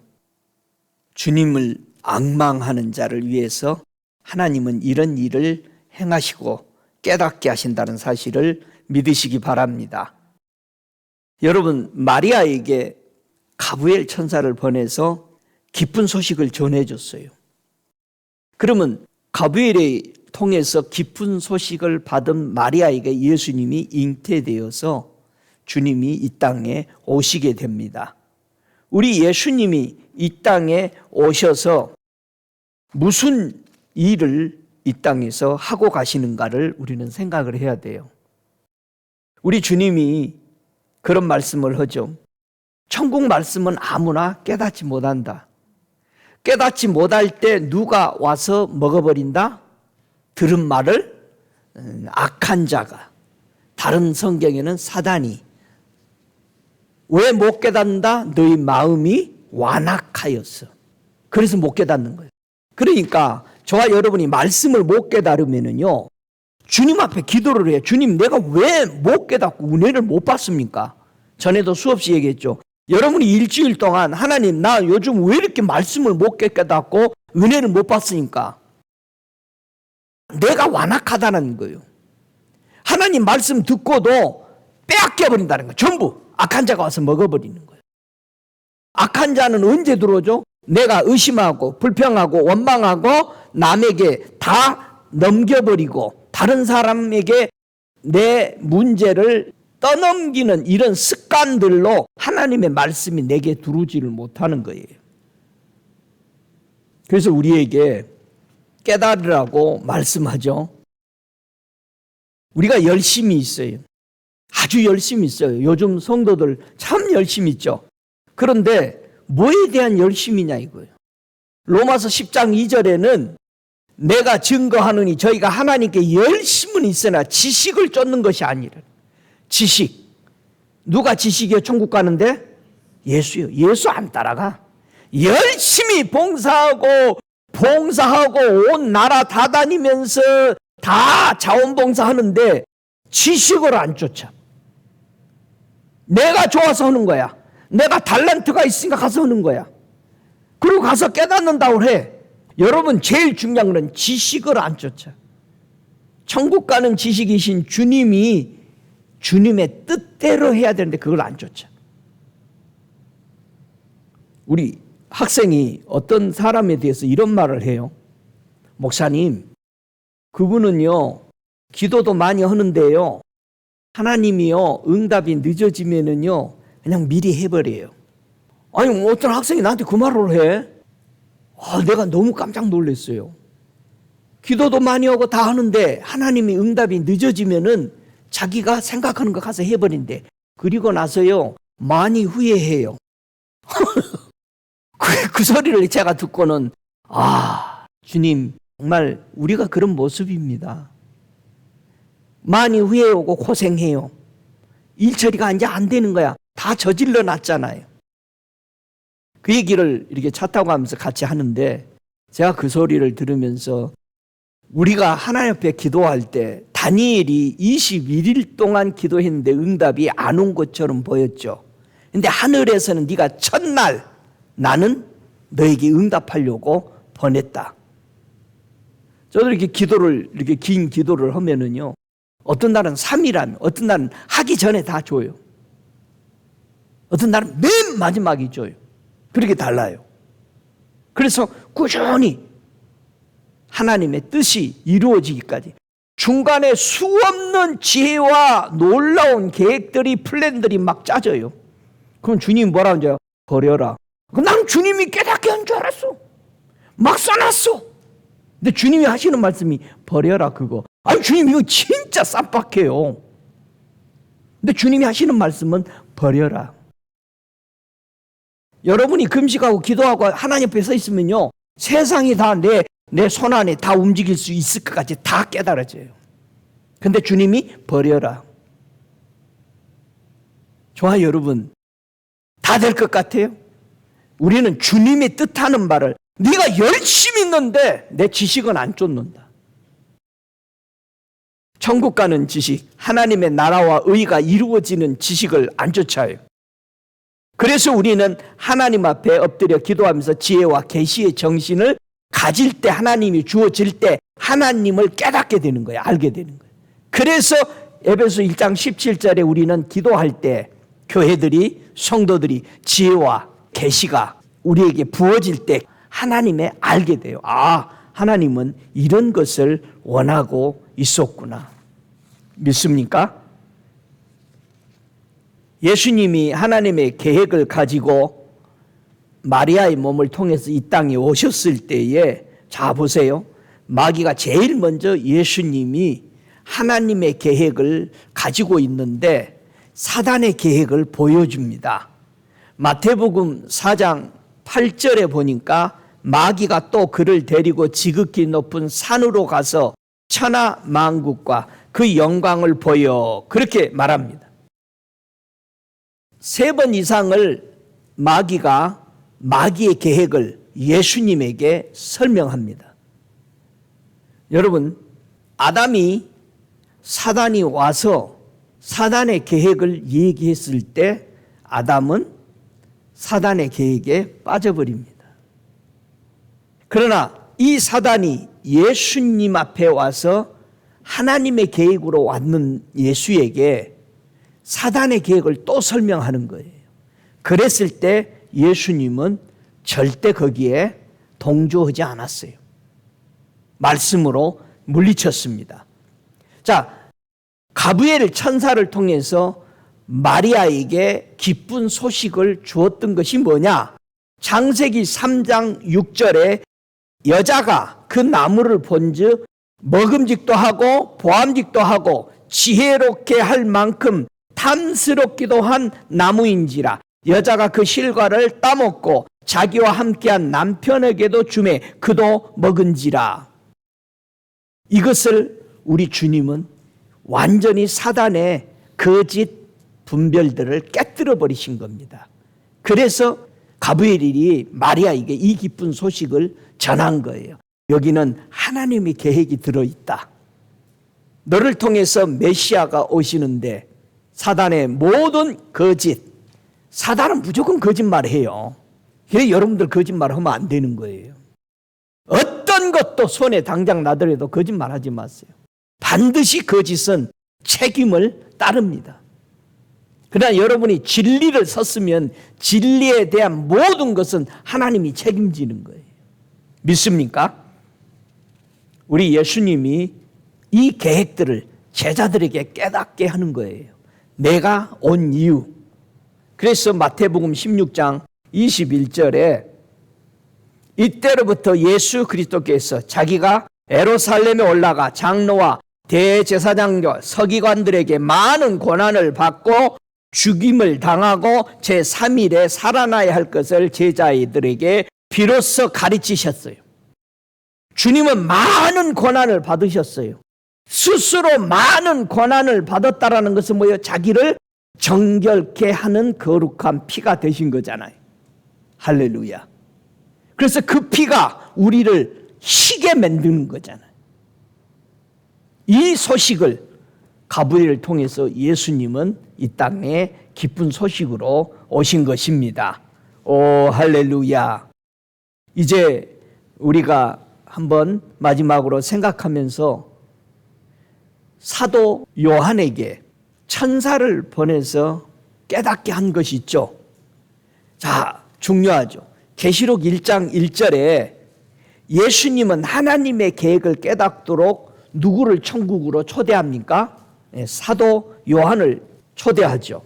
주님을 앙망하는 자를 위해서 하나님은 이런 일을 행하시고 깨닫게 하신다는 사실을 믿으시기 바랍니다. 여러분, 마리아에게 가브리엘 천사를 보내서 기쁜 소식을 전해줬어요. 그러면 가브리엘을 통해서 기쁜 소식을 받은 마리아에게 예수님이 잉태되어서 주님이 이 땅에 오시게 됩니다. 우리 예수님이 이 땅에 오셔서 무슨 일을 이 땅에서 하고 가시는가를 우리는 생각을 해야 돼요. 우리 주님이 그런 말씀을 하죠. 천국 말씀은 아무나 깨닫지 못한다. 깨닫지 못할 때 누가 와서 먹어버린다? 들은 말을 악한 자가, 다른 성경에는 사단이. 왜 못 깨닫는다? 너희 마음이 완악하였어. 그래서 못 깨닫는 거예요. 그러니까 저와 여러분이 말씀을 못 깨달으면요, 주님 앞에 기도를 해요. 주님, 내가 왜 못 깨닫고 은혜를 못 받습니까? 전에도 수없이 얘기했죠. 여러분이 일주일 동안 하나님, 나 요즘 왜 이렇게 말씀을 못 깨닫고 은혜를 못 받습니까? 내가 완악하다는 거예요. 하나님 말씀 듣고도 빼앗겨버린다는 거예요. 전부 악한 자가 와서 먹어버리는 거예요. 악한 자는 언제 들어오죠? 내가 의심하고 불평하고 원망하고 남에게 다 넘겨버리고 다른 사람에게 내 문제를 떠넘기는 이런 습관들로 하나님의 말씀이 내게 들어오지를 못하는 거예요. 그래서 우리에게 깨달으라고 말씀하죠. 우리가 열심히 있어요. 아주 열심히 있어요. 요즘 성도들 참 열심히 있죠. 그런데 뭐에 대한 열심이냐 이거예요. 로마서 10장 2절에는 내가 증거하노니 저희가 하나님께 열심은 있으나 지식을 쫓는 것이 아니라. 지식. 누가 지식이요? 천국 가는데? 예수요. 예수 안 따라가. 열심히 봉사하고 온 나라 다 다니면서 다 자원봉사하는데 지식을 안 쫓아. 내가 좋아서 하는 거야. 내가 달란트가 있으니까 가서 하는 거야. 그리고 가서 깨닫는다고 해. 여러분, 제일 중요한 건 지식을 안 쫓아. 천국 가는 지식이신 주님이 주님의 뜻대로 해야 되는데 그걸 안 쫓아. 우리 학생이 어떤 사람에 대해서 이런 말을 해요. 목사님, 그분은요, 기도도 많이 하는데요, 하나님이요, 응답이 늦어지면은요, 그냥 미리 해버려요. 아니, 어떤 학생이 나한테 그 말을 해? 내가 너무 깜짝 놀랐어요. 기도도 많이 하고 다 하는데 하나님이 응답이 늦어지면은 자기가 생각하는 거 가서 해버린대. 그리고 나서요, 많이 후회해요. 그 소리를 제가 듣고는, 주님, 정말 우리가 그런 모습입니다. 많이 후회하고 고생해요. 일 처리가 이제 안 되는 거야. 다 저질러 놨잖아요. 그 얘기를 이렇게 차 타고 가면서 같이 하는데 제가 그 소리를 들으면서 우리가 하나님 앞에 기도할 때 다니엘이 21일 동안 기도했는데 응답이 안 온 것처럼 보였죠. 근데 하늘에서는 네가 첫날 나는 너에게 응답하려고 보냈다. 저도 이렇게 이렇게 긴 기도를 하면은요, 어떤 날은 3일 하면, 어떤 날은 하기 전에 다 줘요. 어떤 날은 맨 마지막에 줘요. 그렇게 달라요. 그래서 꾸준히 하나님의 뜻이 이루어지기까지 중간에 수없는 지혜와 놀라운 계획들이, 플랜들이 막 짜져요. 그럼 주님이 뭐라고 하죠? 버려라. 난 주님이 깨닫게 한 줄 알았어. 막 써놨어. 근데 주님이 하시는 말씀이 버려라 그거. 아니 주님 이거 진짜 쌈박해요. 근데 주님이 하시는 말씀은 버려라. 여러분이 금식하고 기도하고 하나님 앞에 서 있으면요, 세상이 다 내 손 안에 다 움직일 수 있을 것 같이 다 깨달아져요. 근데 주님이 버려라. 좋아요, 여러분. 다 될 것 같아요? 우리는 주님이 뜻하는 바를, 네가 열심히 있는데 내 지식은 안 쫓는다. 천국 가는 지식, 하나님의 나라와 의가 이루어지는 지식을 안 쫓아요. 그래서 우리는 하나님 앞에 엎드려 기도하면서 지혜와 계시의 정신을 가질 때, 하나님이 주어질 때 하나님을 깨닫게 되는 거예요. 알게 되는 거예요. 그래서 에베소 1장 17절에 우리는 기도할 때 교회들이, 성도들이 지혜와 계시가 우리에게 부어질 때 하나님의 알게 돼요. 아, 하나님은 이런 것을 원하고 있었구나. 믿습니까? 예수님이 하나님의 계획을 가지고 마리아의 몸을 통해서 이 땅에 오셨을 때에, 자 보세요. 마귀가 제일 먼저 예수님이 하나님의 계획을 가지고 있는데 사단의 계획을 보여줍니다. 마태복음 4장 8절에 보니까 마귀가 또 그를 데리고 지극히 높은 산으로 가서 천하 만국과 그 영광을 보여, 그렇게 말합니다. 3번 이상을 마귀의 계획을 예수님에게 설명합니다. 여러분, 사단이 와서 사단의 계획을 얘기했을 때 아담은 사단의 계획에 빠져버립니다. 그러나 이 사단이 예수님 앞에 와서 하나님의 계획으로 왔는 예수에게 사단의 계획을 또 설명하는 거예요. 그랬을 때 예수님은 절대 거기에 동조하지 않았어요. 말씀으로 물리쳤습니다. 자, 가브리엘 천사를 통해서 마리아에게 기쁜 소식을 주었던 것이 뭐냐? 창세기 3장 6절에 여자가 그 나무를 본즉 먹음직도 하고 보암직도 하고 지혜롭게 할 만큼 탐스럽기도 한 나무인지라. 여자가 그 실과를 따먹고 자기와 함께한 남편에게도 주매 그도 먹은지라. 이것을 우리 주님은 완전히 사단의 거짓 분별들을 깨뜨려 버리신 겁니다. 그래서 가브리엘이 마리아에게 이 기쁜 소식을 전한 거예요. 여기는 하나님의 계획이 들어있다. 너를 통해서 메시아가 오시는데 사단의 모든 거짓, 사단은 무조건 거짓말해요. 그래서 여러분들 거짓말하면 안 되는 거예요. 어떤 것도 손에 당장 나더라도 거짓말하지 마세요. 반드시 거짓은 책임을 따릅니다. 그러나 여러분이 진리를 섰으면 진리에 대한 모든 것은 하나님이 책임지는 거예요. 믿습니까? 우리 예수님이 이 계획들을 제자들에게 깨닫게 하는 거예요. 내가 온 이유. 그래서 마태복음 16장 21절에 이때로부터 예수 그리스도께서 자기가 예루살렘에 올라가 장로와 대제사장과 서기관들에게 많은 고난을 받고 죽임을 당하고 제3일에 살아나야 할 것을 제자들에게 비로소 가르치셨어요. 주님은 많은 고난을 받으셨어요. 스스로 많은 고난을 받았다라는 것은 뭐예요? 자기를 정결케 하는 거룩한 피가 되신 거잖아요. 할렐루야. 그래서 그 피가 우리를 희게 만드는 거잖아요. 이 소식을 가브리엘을 통해서 예수님은 이 땅에 기쁜 소식으로 오신 것입니다. 오, 할렐루야. 이제 우리가 한번 마지막으로 생각하면서 사도 요한에게 천사를 보내서 깨닫게 한 것이 있죠. 자, 중요하죠. 계시록 1장 1절에 예수님은 하나님의 계획을 깨닫도록 누구를 천국으로 초대합니까? 사도 요한을 초대하죠.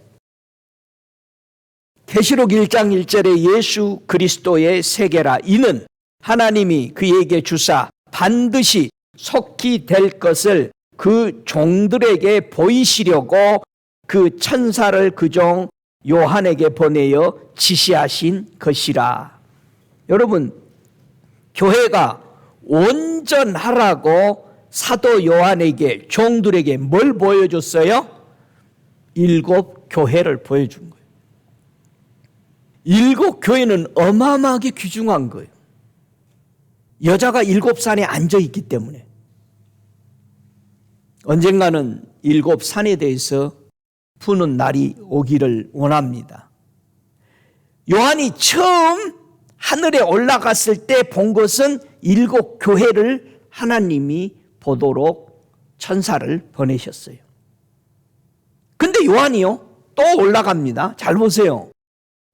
계시록 1장 1절에 예수 그리스도의 세계라 이는 하나님이 그에게 주사 반드시 속히 될 것을 그 종들에게 보이시려고 그 천사를 그 종 요한에게 보내어 지시하신 것이라. 여러분, 교회가 온전하라고 사도 요한에게 종들에게 뭘 보여줬어요? 7 교회를 보여준 거예요. 7 교회는 어마어마하게 귀중한 거예요. 여자가 7산에 앉아있기 때문에. 언젠가는 7산에 대해서 푸는 날이 오기를 원합니다. 요한이 처음 하늘에 올라갔을 때 본 것은 7 교회를 하나님이 보도록 천사를 보내셨어요. 근데 요한이요, 또 올라갑니다. 잘 보세요.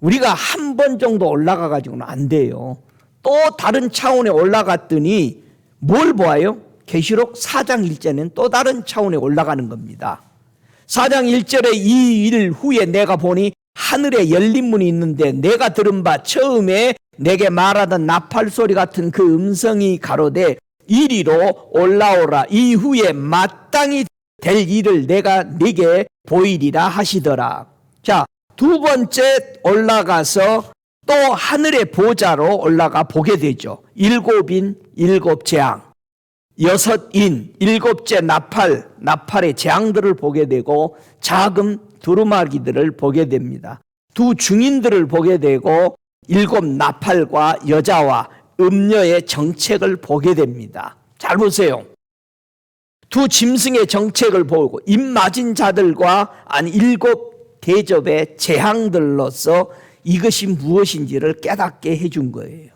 우리가 한 번 정도 올라가 가지고는 안 돼요. 또 다른 차원에 올라갔더니 뭘 보아요? 계시록 4장 1절에는 또 다른 차원에 올라가는 겁니다. 4장 1절에 이 일 후에 내가 보니 하늘에 열린 문이 있는데 내가 들은 바 처음에 내게 말하던 나팔 소리 같은 그 음성이 가로되 이리로 올라오라. 이후에 마땅히 될 일을 내가 네게 보이리라 하시더라. 자, 두 번째 올라가서 또 하늘의 보좌로 올라가 보게 되죠. 7인 7재앙, 6인 7째 나팔의 재앙들을 보게 되고 작은 두루마기들을 보게 됩니다. 두 증인들을 보게 되고 7 나팔과 여자와 음녀의 정책을 보게 됩니다. 잘 보세요. 두 짐승의 정책을 보고 입 맞은 자들과 7 대접의 재앙들로서 이것이 무엇인지를 깨닫게 해준 거예요.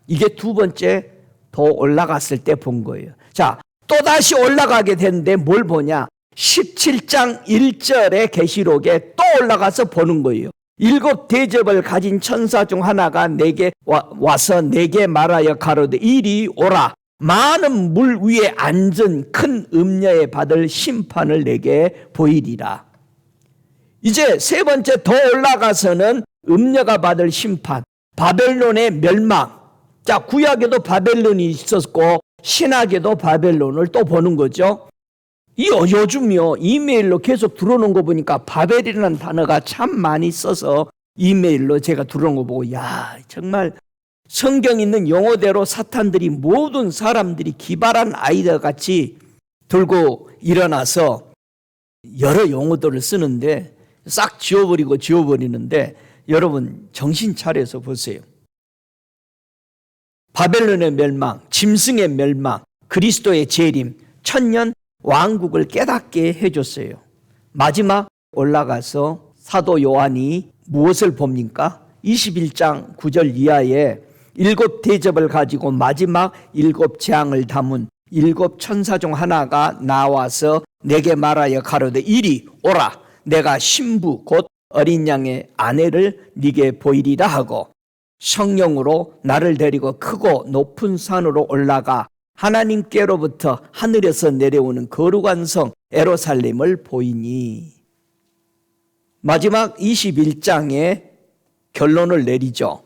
이게 두 번째 더 올라갔을 때 본 거예요. 자, 또다시 올라가게 되는데 뭘 보냐? 17장 1절의 계시록에 또 올라가서 보는 거예요. 7 대접을 가진 천사 중 하나가 내게 와서 내게 말하여 가로되 이리 오라. 많은 물 위에 앉은 큰 음녀에 받을 심판을 내게 보이리라. 이제 세 번째 더 올라가서는 음녀가 받을 심판, 바벨론의 멸망. 자, 구약에도 바벨론이 있었고 신약에도 바벨론을 또 보는 거죠. 요즘요 이메일로 계속 들어오는 거 보니까 바벨이라는 단어가 참 많이 써서 이메일로 제가 들어온 거 보고 야, 정말 성경 있는 용어대로 사탄들이 모든 사람들이 기발한 아이들 같이 들고 일어나서 여러 용어들을 쓰는데 싹 지워버리는데 여러분 정신 차려서 보세요. 바벨론의 멸망, 짐승의 멸망, 그리스도의 재림, 천년 왕국을 깨닫게 해줬어요. 마지막 올라가서 사도 요한이 무엇을 봅니까? 21장 9절 이하에 7 대접을 가지고 마지막 7 재앙을 담은 7 천사 중 하나가 나와서 내게 말하여 가로되 이리 오라. 내가 신부 곧 어린 양의 아내를 네게 보이리라 하고 성령으로 나를 데리고 크고 높은 산으로 올라가 하나님께로부터 하늘에서 내려오는 거룩한 성 예루살렘을 보이니. 마지막 21장에 결론을 내리죠.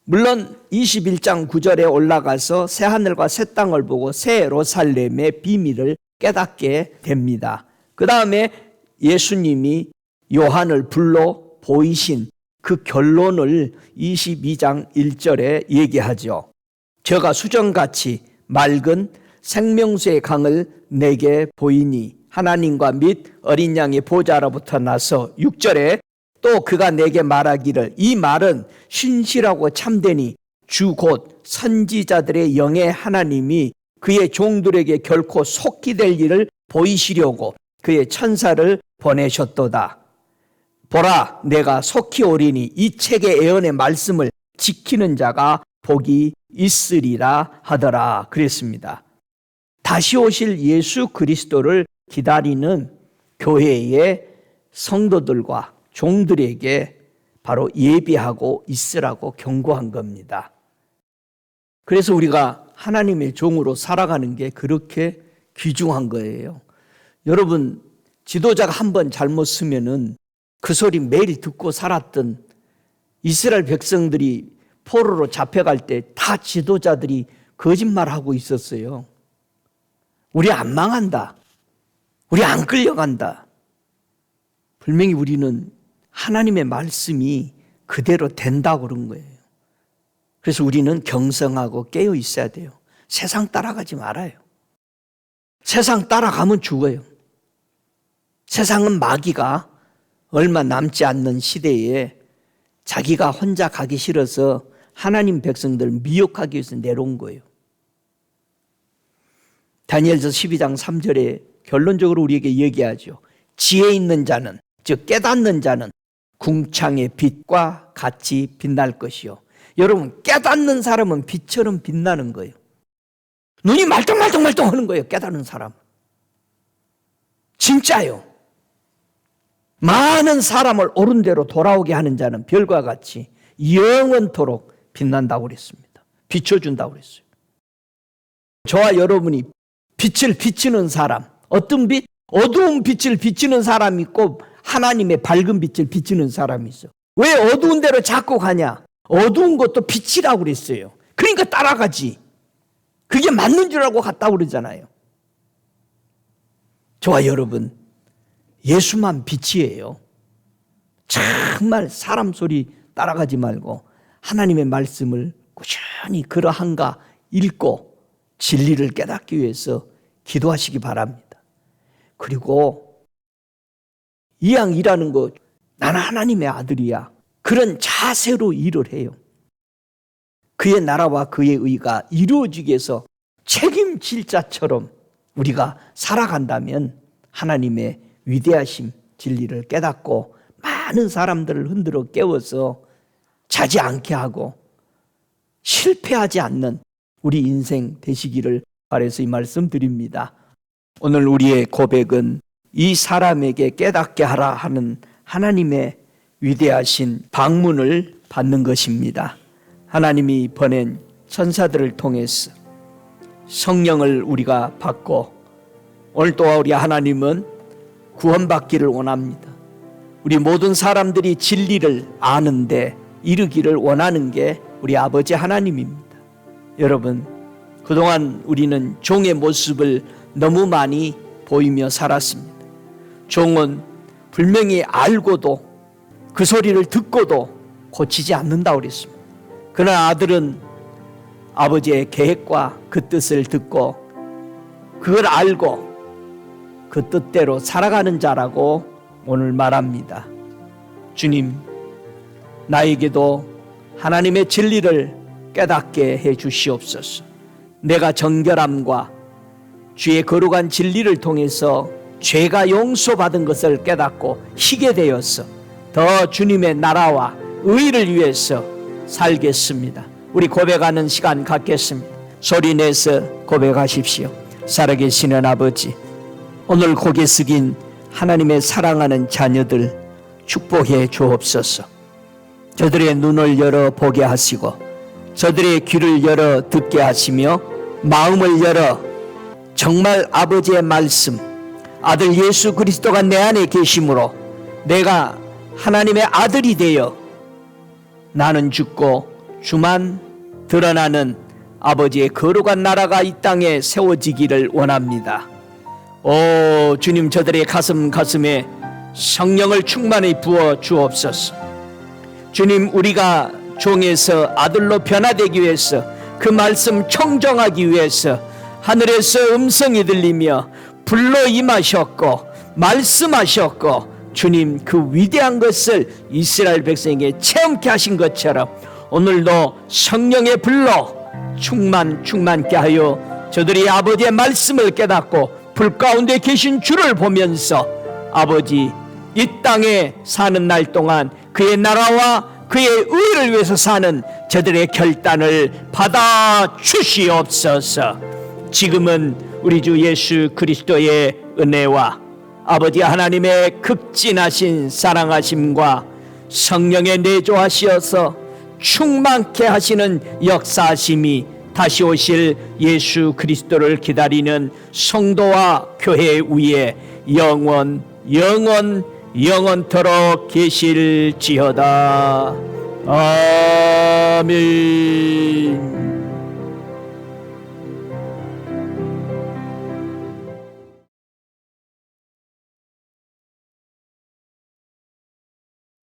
물론 21장 9절에 올라가서 새 하늘과 새 땅을 보고 새 예루살렘의 비밀을 깨닫게 됩니다. 그 다음에 예수님이 요한을 불러 보이신 그 결론을 22장 1절에 얘기하죠. 저가 수정같이 맑은 생명수의 강을 내게 보이니 하나님과 및 어린 양의 보좌로부터 나서 6절에 또 그가 내게 말하기를 이 말은 신실하고 참되니 주 곧 선지자들의 영의 하나님이 그의 종들에게 결코 속히 될 일을 보이시려고 그의 천사를 보내셨도다. 보라, 내가 속히 오리니 이 책의 예언의 말씀을 지키는 자가 복이 있으리라 하더라 그랬습니다. 다시 오실 예수 그리스도를 기다리는 교회의 성도들과 종들에게 바로 예비하고 있으라고 경고한 겁니다. 그래서 우리가 하나님의 종으로 살아가는 게 그렇게 귀중한 거예요. 여러분, 지도자가 한번 잘못 쓰면은 그 소리 매일 듣고 살았던 이스라엘 백성들이 포로로 잡혀갈 때 다 지도자들이 거짓말하고 있었어요. 우리 안 망한다. 우리 안 끌려간다. 분명히 우리는 하나님의 말씀이 그대로 된다고 그런 거예요. 그래서 우리는 경성하고 깨어 있어야 돼요. 세상 따라가지 말아요. 세상 따라가면 죽어요. 세상은 마귀가 얼마 남지 않는 시대에 자기가 혼자 가기 싫어서 하나님 백성들을 미혹하기 위해서 내려온 거예요. 다니엘서 12장 3절에 결론적으로 우리에게 얘기하죠. 지혜 있는 자는, 즉 깨닫는 자는 궁창의 빛과 같이 빛날 것이요. 여러분, 깨닫는 사람은 빛처럼 빛나는 거예요. 눈이 말똥말똥말똥 하는 거예요. 깨닫는 사람. 진짜요. 많은 사람을 옳은 대로 돌아오게 하는 자는 별과 같이 영원토록 빛난다고 그랬습니다. 비춰준다고 그랬어요. 저와 여러분이 빛을 비추는 사람, 어떤 빛? 어두운 빛을 비추는 사람이 있고 하나님의 밝은 빛을 비추는 사람이 있어. 왜 어두운 데로 자꾸 가냐? 어두운 것도 빛이라고 그랬어요. 그러니까 따라가지. 그게 맞는 줄 알고 갔다고 그러잖아요. 저와 여러분, 예수만 빛이에요. 정말 사람 소리 따라가지 말고 하나님의 말씀을 꾸준히 그러한가 읽고 진리를 깨닫기 위해서 기도하시기 바랍니다. 그리고 이왕 일하는 거 나는 하나님의 아들이야. 그런 자세로 일을 해요. 그의 나라와 그의 의가 이루어지기 위해서 책임질 자처럼 우리가 살아간다면 하나님의 위대하심, 진리를 깨닫고 많은 사람들을 흔들어 깨워서 자지 않게 하고 실패하지 않는 우리 인생 되시기를 바라서 이 말씀 드립니다. 오늘 우리의 고백은 이 사람에게 깨닫게 하라 하는 하나님의 위대하신 방문을 받는 것입니다. 하나님이 보낸 천사들을 통해서 성령을 우리가 받고 오늘 또한 우리 하나님은 구원받기를 원합니다. 우리 모든 사람들이 진리를 아는데 이르기를 원하는 게 우리 아버지 하나님입니다. 여러분, 그동안 우리는 종의 모습을 너무 많이 보이며 살았습니다. 종은 분명히 알고도 그 소리를 듣고도 고치지 않는다고 그랬습니다. 그러나 아들은 아버지의 계획과 그 뜻을 듣고 그걸 알고 그 뜻대로 살아가는 자라고 오늘 말합니다. 주님, 나에게도 하나님의 진리를 깨닫게 해 주시옵소서. 내가 정결함과 주의 거룩한 진리를 통해서 죄가 용서받은 것을 깨닫고 희게 되어서 더 주님의 나라와 의를 위해서 살겠습니다. 우리 고백하는 시간 갖겠습니다. 소리내서 고백하십시오. 살아계시는 아버지, 오늘 고개 숙인 하나님의 사랑하는 자녀들 축복해 주옵소서. 저들의 눈을 열어 보게 하시고 저들의 귀를 열어 듣게 하시며 마음을 열어 정말 아버지의 말씀, 아들 예수 그리스도가 내 안에 계심으로 내가 하나님의 아들이 되어 나는 죽고 주만 드러나는 아버지의 거룩한 나라가 이 땅에 세워지기를 원합니다. 오 주님, 저들의 가슴에 성령을 충만히 부어 주옵소서. 주님, 우리가 종에서 아들로 변화되기 위해서 그 말씀 청정하기 위해서 하늘에서 음성이 들리며 불로 임하셨고 말씀하셨고 주님, 그 위대한 것을 이스라엘 백성에게 체험케 하신 것처럼 오늘도 성령의 불로 충만케 하여 저들이 아버지의 말씀을 깨닫고 불 가운데 계신 주를 보면서 아버지, 이 땅에 사는 날 동안 그의 나라와 그의 의를 위해서 사는 저들의 결단을 받아 주시옵소서. 지금은 우리 주 예수 그리스도의 은혜와 아버지 하나님의 극진하신 사랑하심과 성령의 내조하시어서 충만케 하시는 역사하심이 다시 오실 예수 그리스도를 기다리는 성도와 교회 위에 영원토록 계실지어다. 아멘.